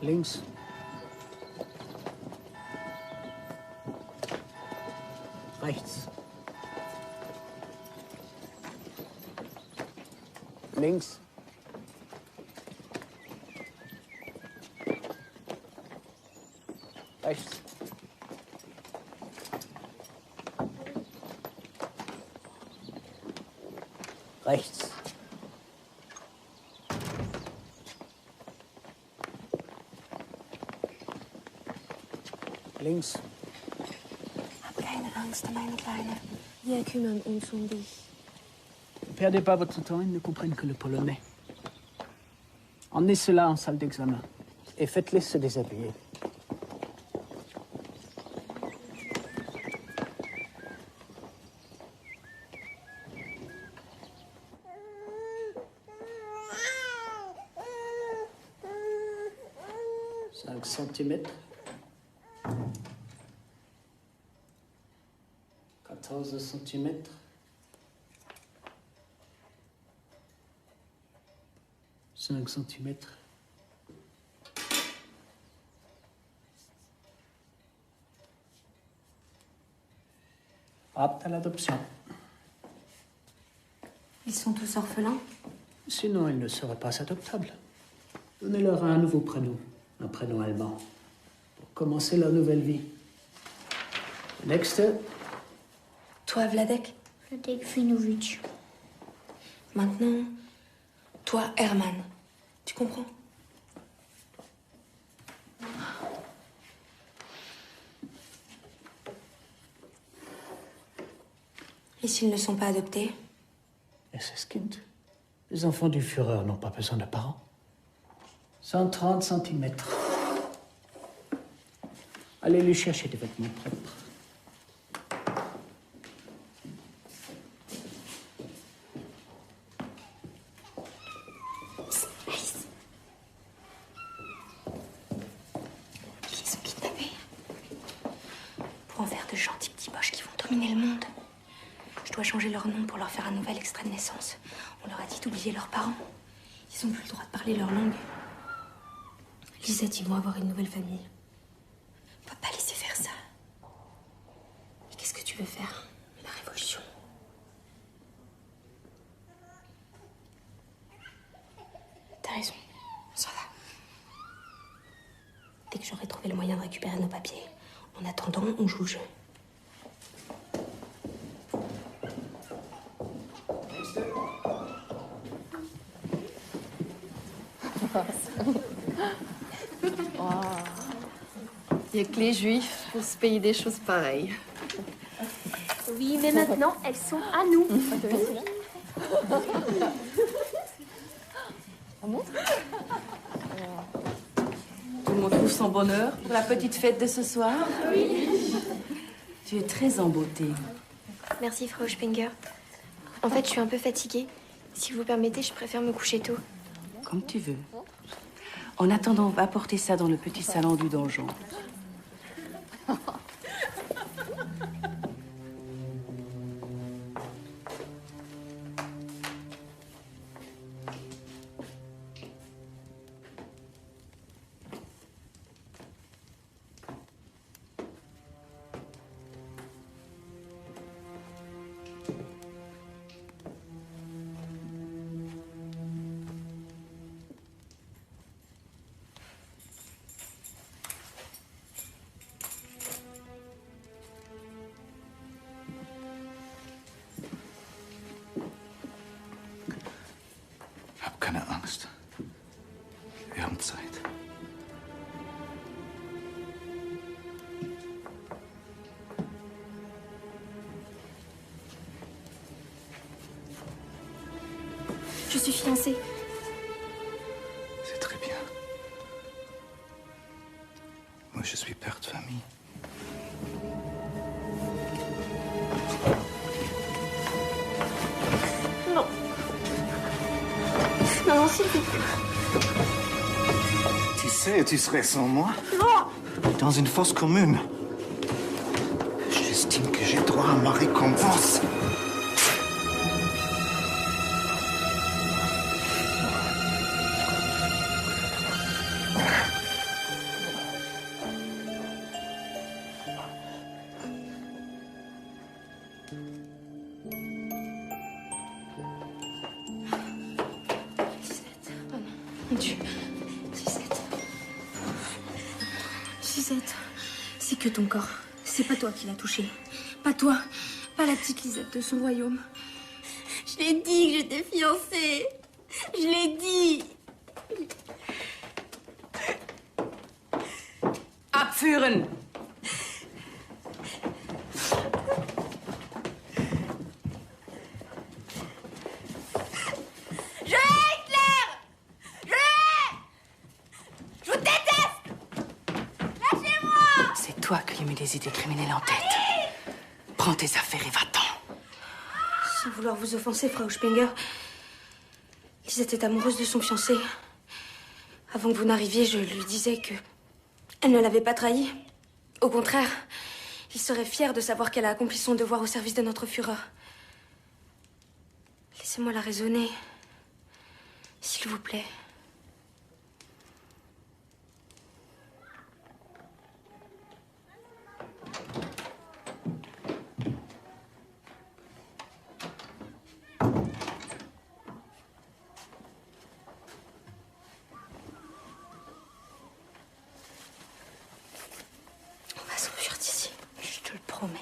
Links. Rechts. Links. Rechts. Rechts. Links. Hab keine Angst, meine Kleine. Wir kümmern uns um dich. Ne perdez pas votre temps, ils ne comprennent que le polonais. Emmenez cela en salle d'examen et faites-les se déshabiller. Centimètres. 14 centimètres. 5 centimètres. Apte à l'adoption. Ils sont tous orphelins? Sinon, ils ne seraient pas adoptables. Donnez-leur un nouveau prénom, un prénom allemand, pour commencer leur nouvelle vie. Nächste. Toi, Vladek. Vladek Finovitch. Maintenant, toi, Herman. Tu comprends? Et s'ils ne sont pas adoptés? SS-Kind. Les enfants du Führer n'ont pas besoin de parents. 130 cm. Allez lui chercher des vêtements propres. Ils sont kidnappés. Pour en faire de gentils petits boches qui vont dominer le monde. Je dois changer leur nom pour leur faire un nouvel extrait de naissance. On leur a dit d'oublier leurs parents. Ils n'ont plus le droit de parler leur langue. Lisette, ils vont avoir une nouvelle famille. On peut pas laisser faire ça. Et qu'est-ce que tu veux faire? La révolution. T'as raison. Ça va. Dès que j'aurai trouvé le moyen de récupérer nos papiers. En attendant, on joue le jeu. Il n'y a que les juifs pour se payer des choses pareilles. Oui, mais maintenant, elles sont à nous. Tout le monde trouve son bonheur pour la petite fête de ce soir? Oui. Tu es très en beauté. Merci, Frau Spenger. En fait, je suis un peu fatiguée. Si vous permettez, je préfère me coucher tôt. Comme tu veux. En attendant, on va apporter ça dans le petit salon du donjon. Hab keine Angst. Wir haben Zeit. Je suis fiancée. C'est très bien. Moi, je suis père de famille. Non. Non, s'il vous plaît. Tu sais, tu serais sans moi Non. dans une fosse commune. J'estime que j'ai droit à ma récompense. Mon Dieu. Suzette. Suzette. C'est que ton corps. C'est pas toi qui l'as touché. Pas toi. Pas la petite Lisette de son royaume. Je l'ai dit que j'étais fiancée. Je l'ai dit. Abführen! Je hais Hitler. Je hais. Je vous déteste. Lâchez-moi. C'est toi qui lui mets des idées criminelles en tête. Prends tes affaires et va-t'en. Sans vouloir vous offenser, Frau Spenger, Lisette est amoureuse de son fiancé. Avant que vous n'arriviez, je lui disais que elle ne l'avait pas trahi. Au contraire, il serait fier de savoir qu'elle a accompli son devoir au service de notre Führer. Laissez-moi la raisonner, s'il vous plaît. On va s'enfuir d'ici, je te le promets.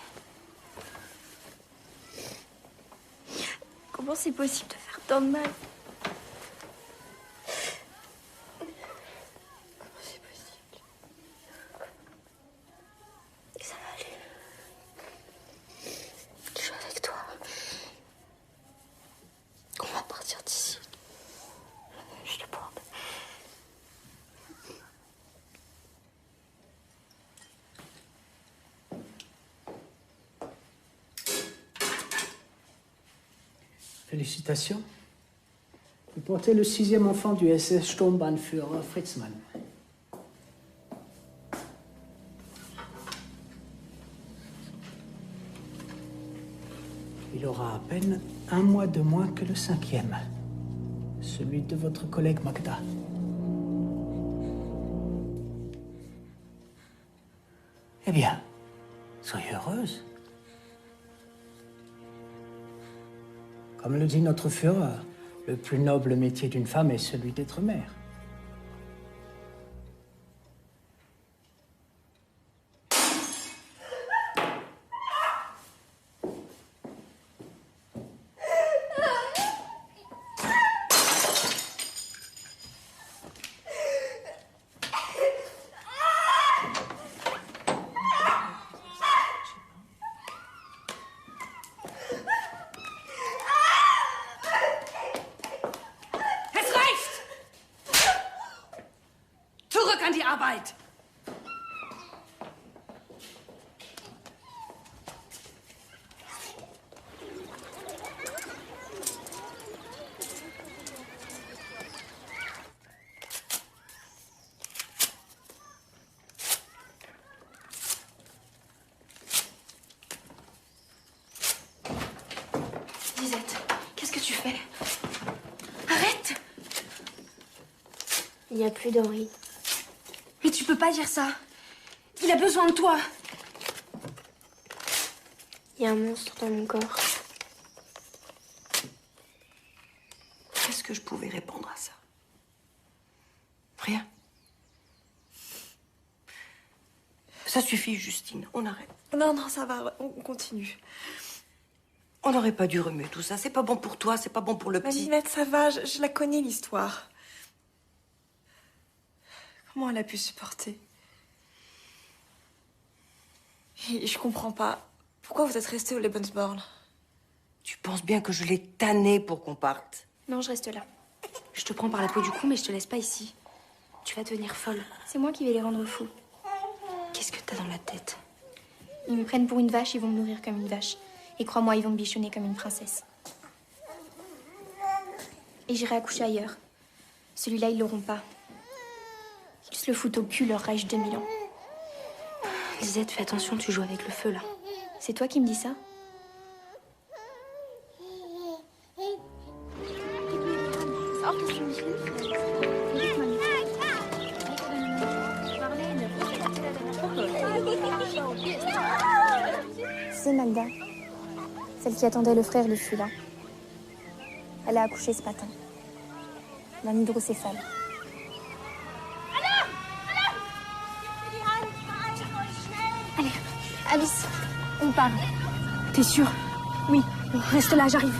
Comment c'est possible de faire tant de mal? Comment c'est possible? Ça va aller. Je suis avec toi. On va partir d'ici. Je te porte. Félicitations. Vous portez le 6e enfant du SS Sturmbannführer Fritz Mann. Il aura à peine 1 mois de moins que le 5e, celui de votre collègue Magda. Eh bien, soyez heureuse. Comme le dit notre Führer, le plus noble métier d'une femme est celui d'être mère. Zurück an die Arbeit! Lisette, qu'est-ce que tu fais? Arrête! Il n'y a plus d'Henri. Mais tu peux pas dire ça. Il a besoin de toi. Il y a un monstre dans mon corps. Qu'est-ce que je pouvais répondre à ça? Rien. Ça suffit, Justine. On arrête. Non, non, ça va. On continue. On n'aurait pas dû remuer tout ça. C'est pas bon pour toi, c'est pas bon pour le petit. Malinette, ça va. Je la connais, l'histoire. Comment elle a pu supporter? Et je comprends pas. Pourquoi vous êtes resté au Lebensborn? Tu penses bien que je l'ai tanné pour qu'on parte? Non, je reste là. Je te prends par la peau du cou, mais je te laisse pas ici. Tu vas devenir folle. C'est moi qui vais les rendre fous. Qu'est-ce que t'as dans la tête? Ils me prennent pour une vache, ils vont me nourrir comme une vache. Et crois-moi, ils vont me bichonner comme une princesse. Et j'irai accoucher ailleurs. Celui-là, ils l'auront pas. Ils se le foutent au cul, leur Reich 2000 ans. Lisette, fais attention, tu joues avec le feu, là. C'est toi qui me dis ça? C'est Magda, celle qui attendait le frère de celui-là. Elle a accouché ce matin, d'un hydrocéphale. Allez, Alice, on part. T'es sûre? Oui, reste là, j'arrive.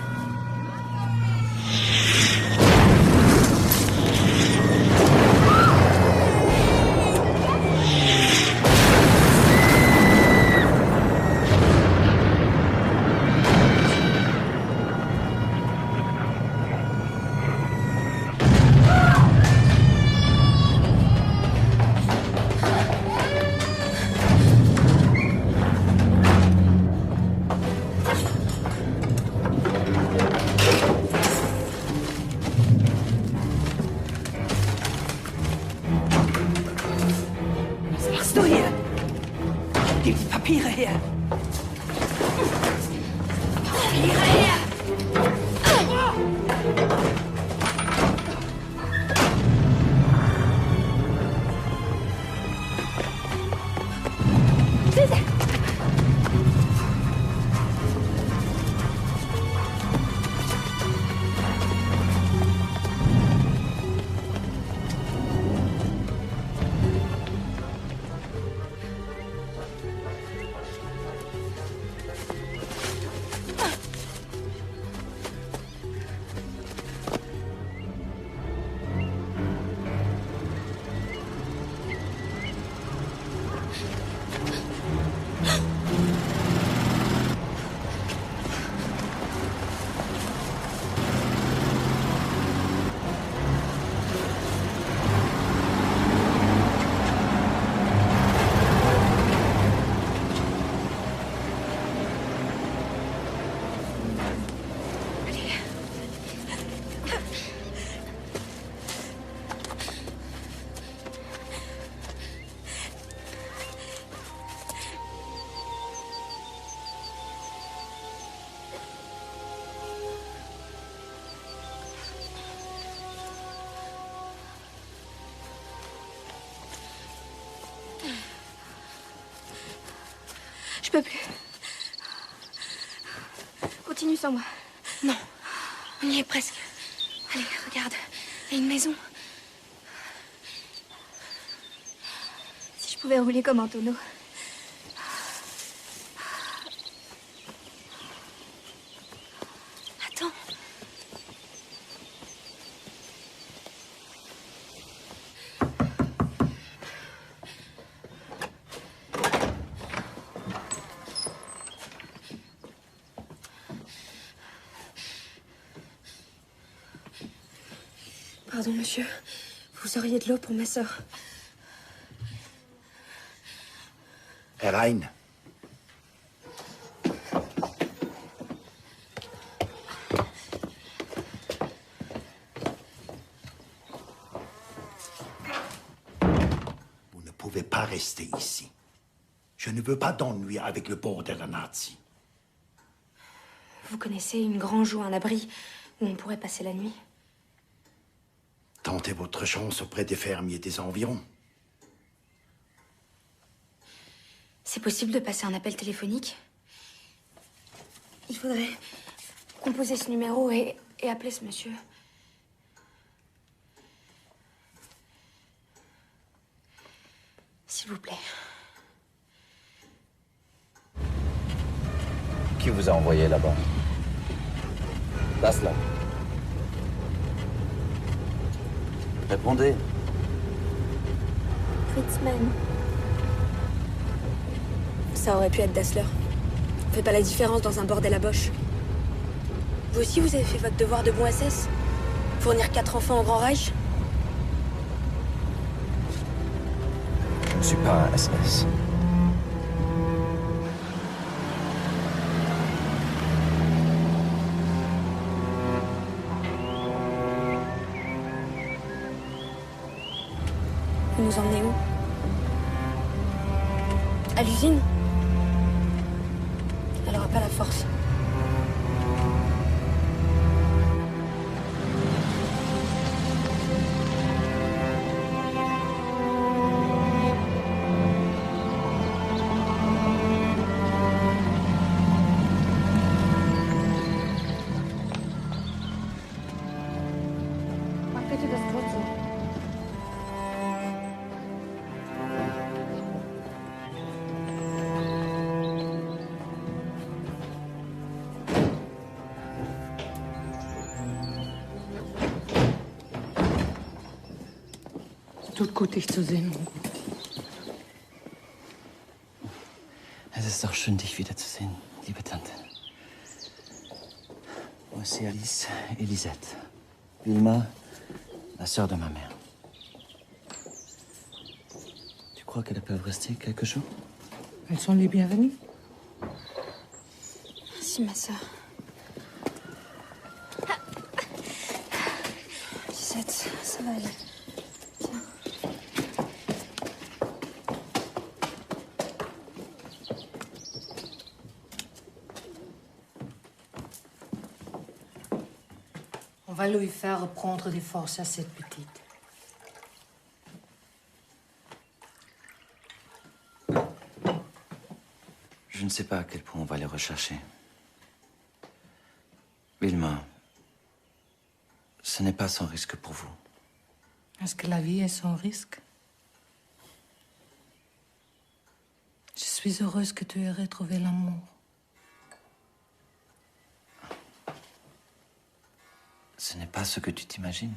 Papiere her! Papiere her! peux plus. Continue sans moi. Non, on y est presque. Allez, regarde, il y a une maison. Si je pouvais rouler comme un tonneau. Attends. Pardon, monsieur. Vous auriez de l'eau pour ma sœur. Herein. Vous ne pouvez pas rester ici. Je ne veux pas d'ennui avec le bordel nazi. Vous connaissez une grange ou un abri où on pourrait passer la nuit? Tentez votre chance auprès des fermiers des environs. C'est possible de passer un appel téléphonique? Il faudrait composer ce numéro et appeler ce monsieur. S'il vous plaît. Qui vous a envoyé là-bas? Dassler. Répondez. Fritzman. Ça aurait pu être Dassler. On fait pas la différence dans un bordel à Bosch. Vous aussi, vous avez fait votre devoir de bon SS? Fournir 4 enfants au Grand Reich? Je ne suis pas un SS. Vous nous emmenez où? À l'usine? Elle aura pas la force. Tut gut, dich zu sehen. Es ist doch schön, dich wiederzusehen, liebe Tante. Voici Alice et Lisette. Vilma, la sœur de ma mère. Tu crois qu'elles peuvent rester quelques jours? Elles sont les bienvenues. Merci, ma sœur. Lisette, ça va aller. Tiens. On va lui faire reprendre des forces à cette petite. Je ne sais pas à quel point on va les rechercher. Vilma, ce n'est pas sans risque pour vous. Est-ce que la vie est sans risque? Je suis heureuse que tu aies retrouvé l'amour. Ce n'est pas ce que tu t'imagines.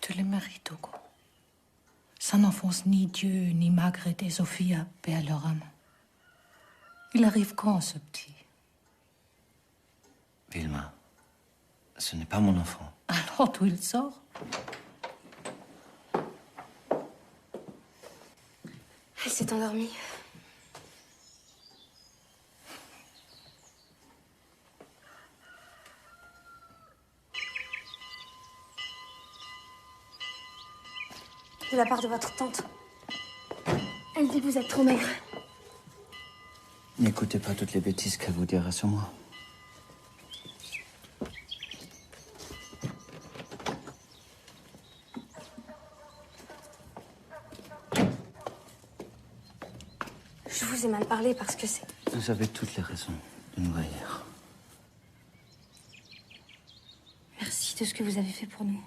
Tu le mérites, Hugo. Ça n'enfonce ni Dieu, ni Margaret et Sophia, paix à leur âme. Il arrive quand, ce petit? Vilma, ce n'est pas mon enfant. Alors, d'où il sort? Elle s'est endormie. De la part de votre tante. Elle dit que vous êtes trop maigre. N'écoutez pas toutes les bêtises qu'elle vous dira sur moi. Je vous ai mal parlé. parler parce que c'est... Vous avez toutes les raisons de nous haïr. Merci de ce que vous avez fait pour nous.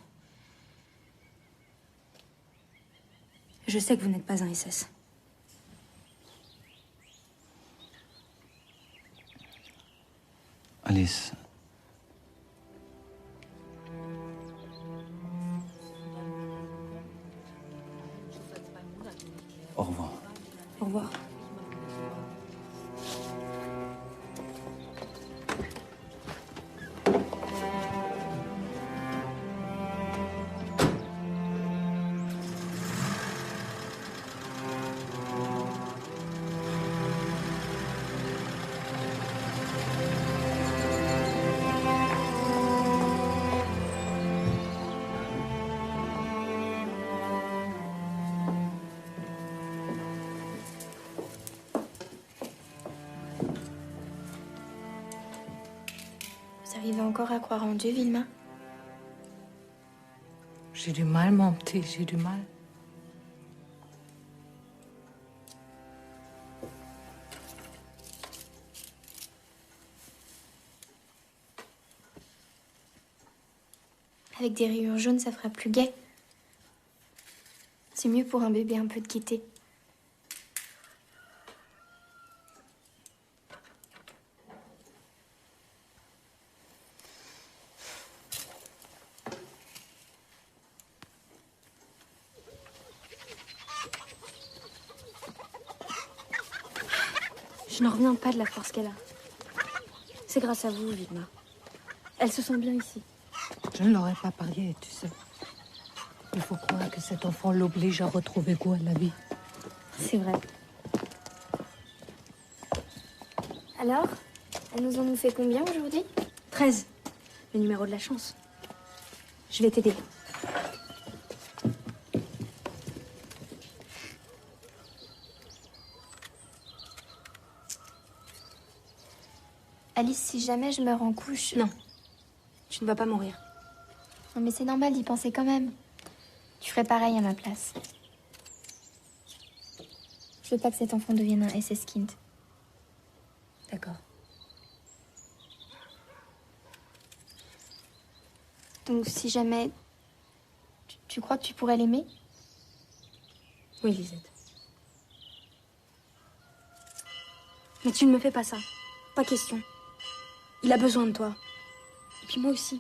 Je sais que vous n'êtes pas un SS. Alice. Au revoir. Au revoir. Vous arrivez encore à croire en Dieu, Vilma? J'ai du mal, mon petit, j'ai du mal. Avec des rayures jaunes, ça fera plus gai. C'est mieux pour un bébé un peu de gaieté. Je n'en reviens pas de la force qu'elle a. C'est grâce à vous, Vilma. Elle se sent bien ici. Je ne l'aurais pas parié, tu sais. Il faut croire que cet enfant l'oblige à retrouver goût à la vie. C'est vrai. Alors, elle nous en nous fait combien aujourd'hui? 13. Le numéro de la chance. Je vais t'aider. Alice, si jamais je meurs en couche... Non. Tu ne vas pas mourir. Non, mais c'est normal d'y penser quand même. Tu ferais pareil à ma place. Je veux pas que cet enfant devienne un SS Kind. D'accord. Donc, si jamais... Tu crois que tu pourrais l'aimer? Oui, Lisette. Mais tu ne me fais pas ça. Pas question. Il a besoin de toi. Et puis moi aussi.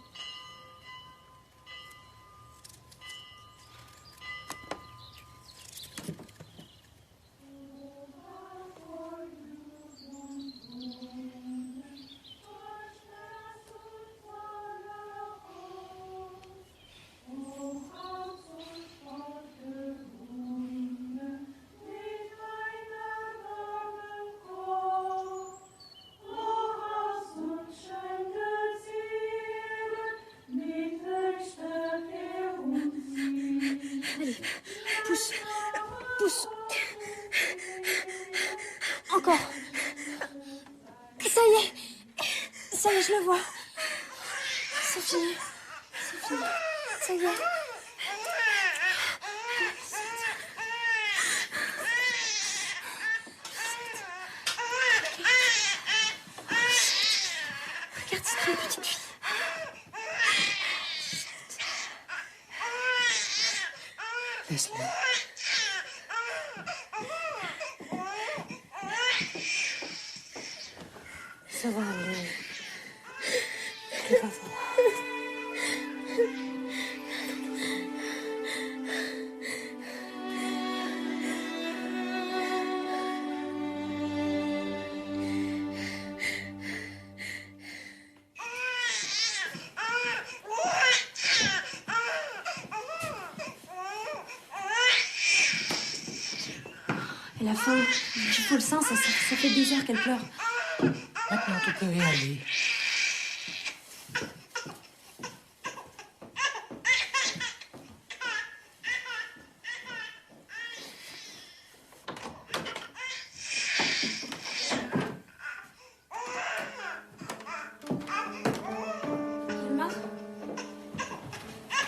Allez, pousse. Pousse. Encore. Ça y est. Ça y est, je le vois. C'est fini. C'est fini. Ça y est. Regarde cette petite fille. Laisse-le. Ça va aller. Tu vas voir. Elle a faim. Il faut le sein, ça fait des heures qu'elle pleure. Maintenant, tu peux y aller. Vilma?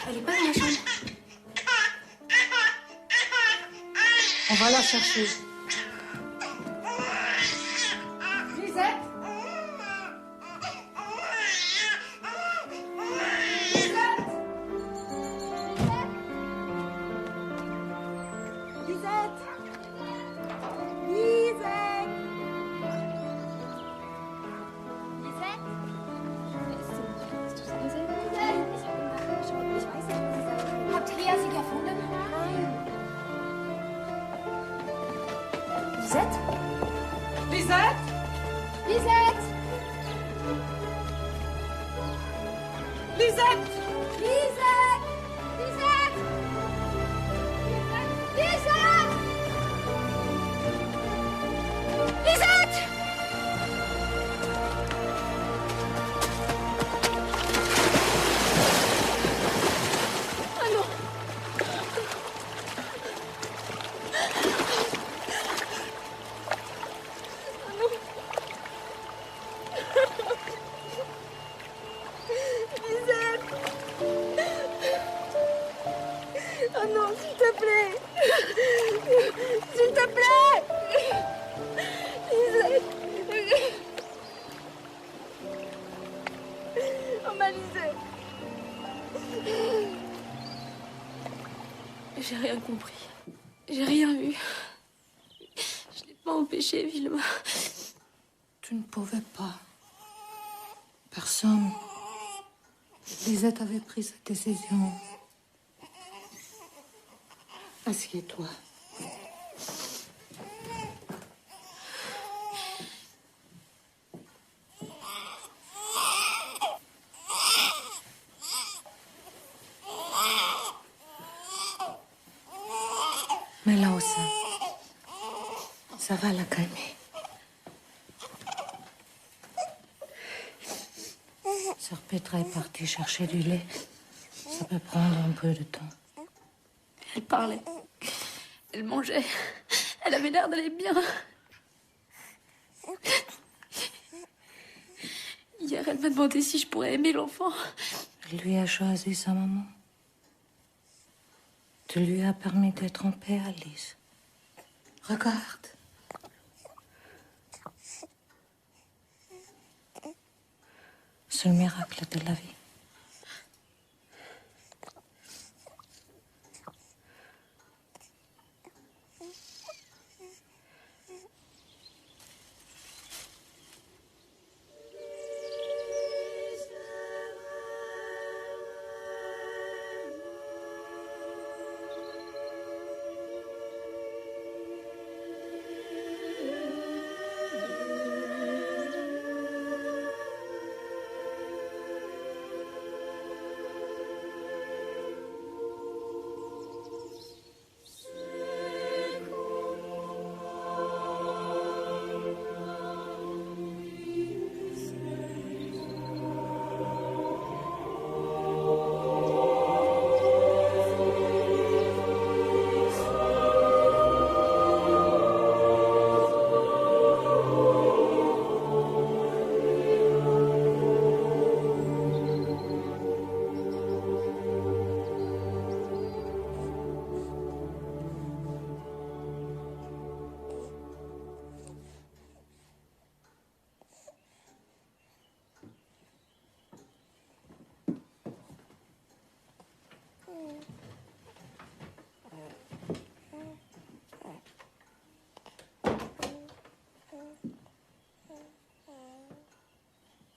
Elle est pas dans la chambre. On va la chercher. Lisette? Habt Lea sie gefunden? Nein. Lisette? Lisette? Lisette? Lisette? Lisette? Lisette? Lisette? Lisette? Ah non. Oh non, s'il te plaît. S'il te plaît. Lisette. Oh ma Lisette. J'ai rien compris. J'ai rien vu. Je l'ai pas empêché, Vilma. Tu ne pouvais pas. Personne. Lisette avait pris sa décision. Assieds-toi. Mets-la au sein. Ça va la calmer. Sœur Petra est partie chercher du lait. Ça peut prendre un peu de temps. Elle parlait. Elle mangeait. Elle avait l'air d'aller bien. Hier, elle m'a demandé si je pourrais aimer l'enfant. Elle lui a choisi sa maman. Tu lui as permis d'être en paix, Alice. Regarde. C'est le miracle de la vie.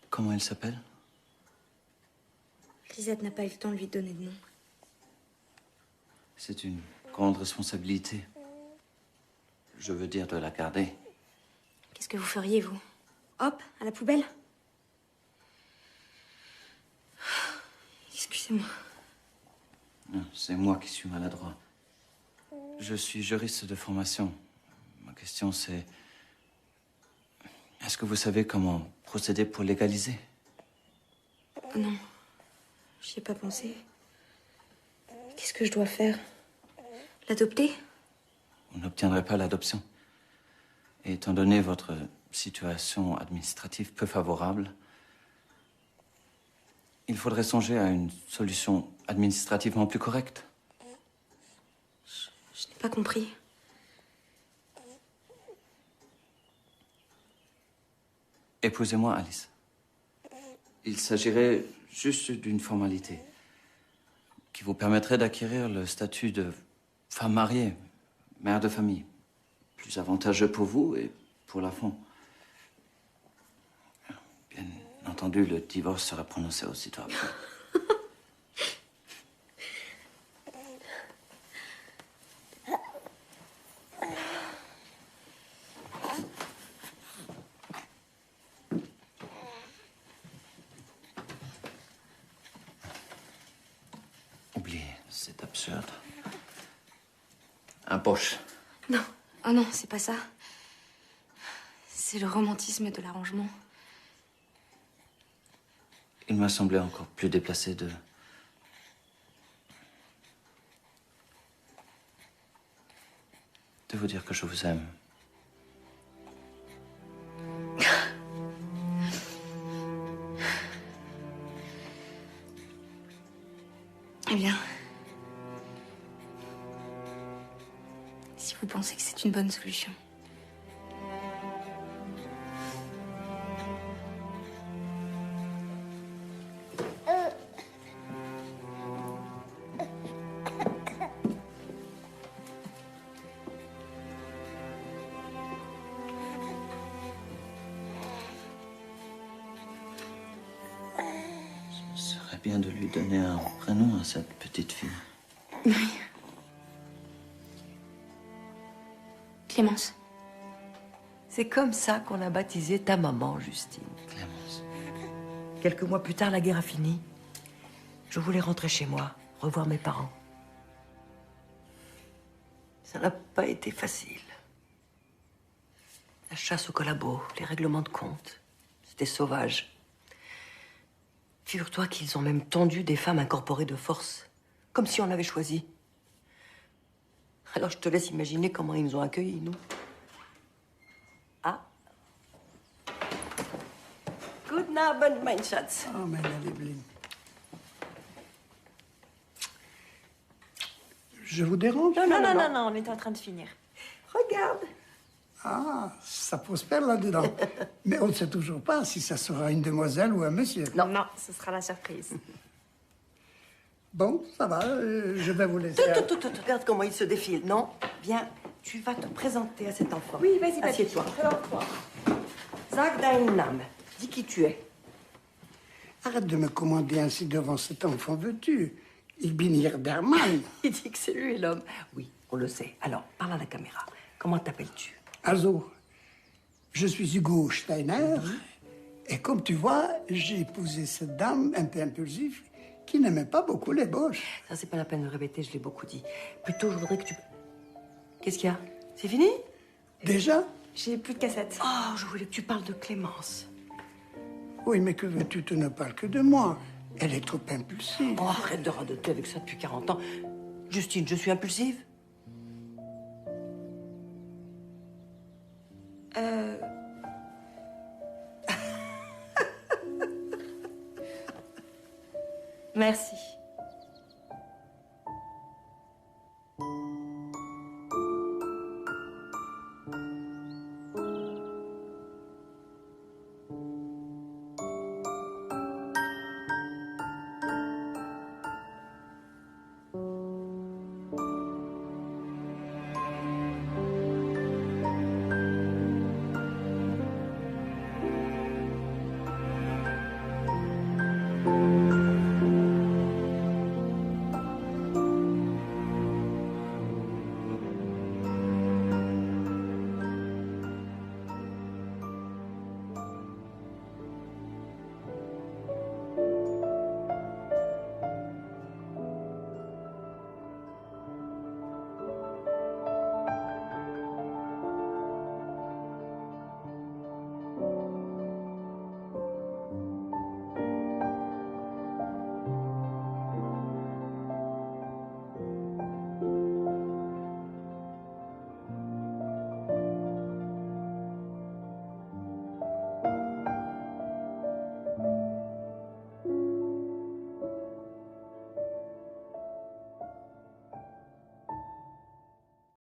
Comment elle s'appelle? Lisette n'a pas eu le temps de lui donner de nom. C'est une grande responsabilité. Je veux dire de la garder. Qu'est-ce que vous feriez, vous? Hop, à la poubelle? Excusez-moi. Non, c'est moi qui suis maladroit. Je suis juriste de formation. Ma question c'est... Est-ce que vous savez comment procéder pour légaliser? Oh non, j'y ai pas pensé. Qu'est-ce que je dois faire? L'adopter? Vous n'obtiendrez pas l'adoption. Et étant donné votre situation administrative peu favorable, il faudrait songer à une solution administrativement plus correcte. Je n'ai pas compris. Épousez-moi, Alice. Il s'agirait juste d'une formalité qui vous permettrait d'acquérir le statut de femme mariée, mère de famille. Plus avantageux pour vous et pour l'enfant. Bien entendu, le divorce sera prononcé aussitôt après. Oubliez, c'est absurde. Un poche. Non, oh non, c'est pas ça. C'est le romantisme de l'arrangement. Il m'a semblé encore plus déplacé de vous dire que je vous aime. Eh bien, si vous pensez que c'est une bonne solution. Ce serait bien de lui donner un prénom à cette petite fille. Oui. Clémence. C'est comme ça qu'on a baptisé ta maman, Justine. Clémence. Quelques mois plus tard, la guerre a fini. Je voulais rentrer chez moi, revoir mes parents. Ça n'a pas été facile. La chasse aux collabos, les règlements de compte, c'était sauvage. Figure-toi qu'ils ont même tendu des femmes incorporées de force, comme si on l'avait choisi. Alors je te laisse imaginer comment ils nous ont accueillis, nous. Ah. Guten Abend, mein Schatz. Oh, meine Liebling. Je vous dérange? Non, on est en train de finir. Regarde. Ah, ça prospère là-dedans. Mais on ne sait toujours pas si ça sera une demoiselle ou un monsieur. Non, ce sera la surprise. Bon, ça va, je vais vous laisser. Tout, regarde comment il se défile. Non, viens, tu vas te présenter à cet enfant. Oui, vas-y, vas-y. Assieds-toi. Sag deinen Namen. Dis qui tu es. Arrête de me commander ainsi devant cet enfant, veux-tu? Ich bin hier der Mann. Il dit que c'est lui l'homme. Oui, on le sait. Alors, parle à la caméra. Comment t'appelles-tu? Also, je suis Hugo Steiner. Et comme tu vois, j'ai épousé cette dame un peu impulsive qui n'aimait pas beaucoup les boches. Ça, c'est pas la peine de répéter, je l'ai beaucoup dit. Plutôt, je voudrais que tu... Qu'est-ce qu'il y a? C'est fini? Déjà? J'ai plus de cassettes. Oh, je voulais que tu parles de Clémence. Oui, mais que veux-tu? Tu ne parles que de moi. Elle est trop impulsive. Oh, arrête de radoter avec ça depuis 40 ans. Justine, je suis impulsive? Merci.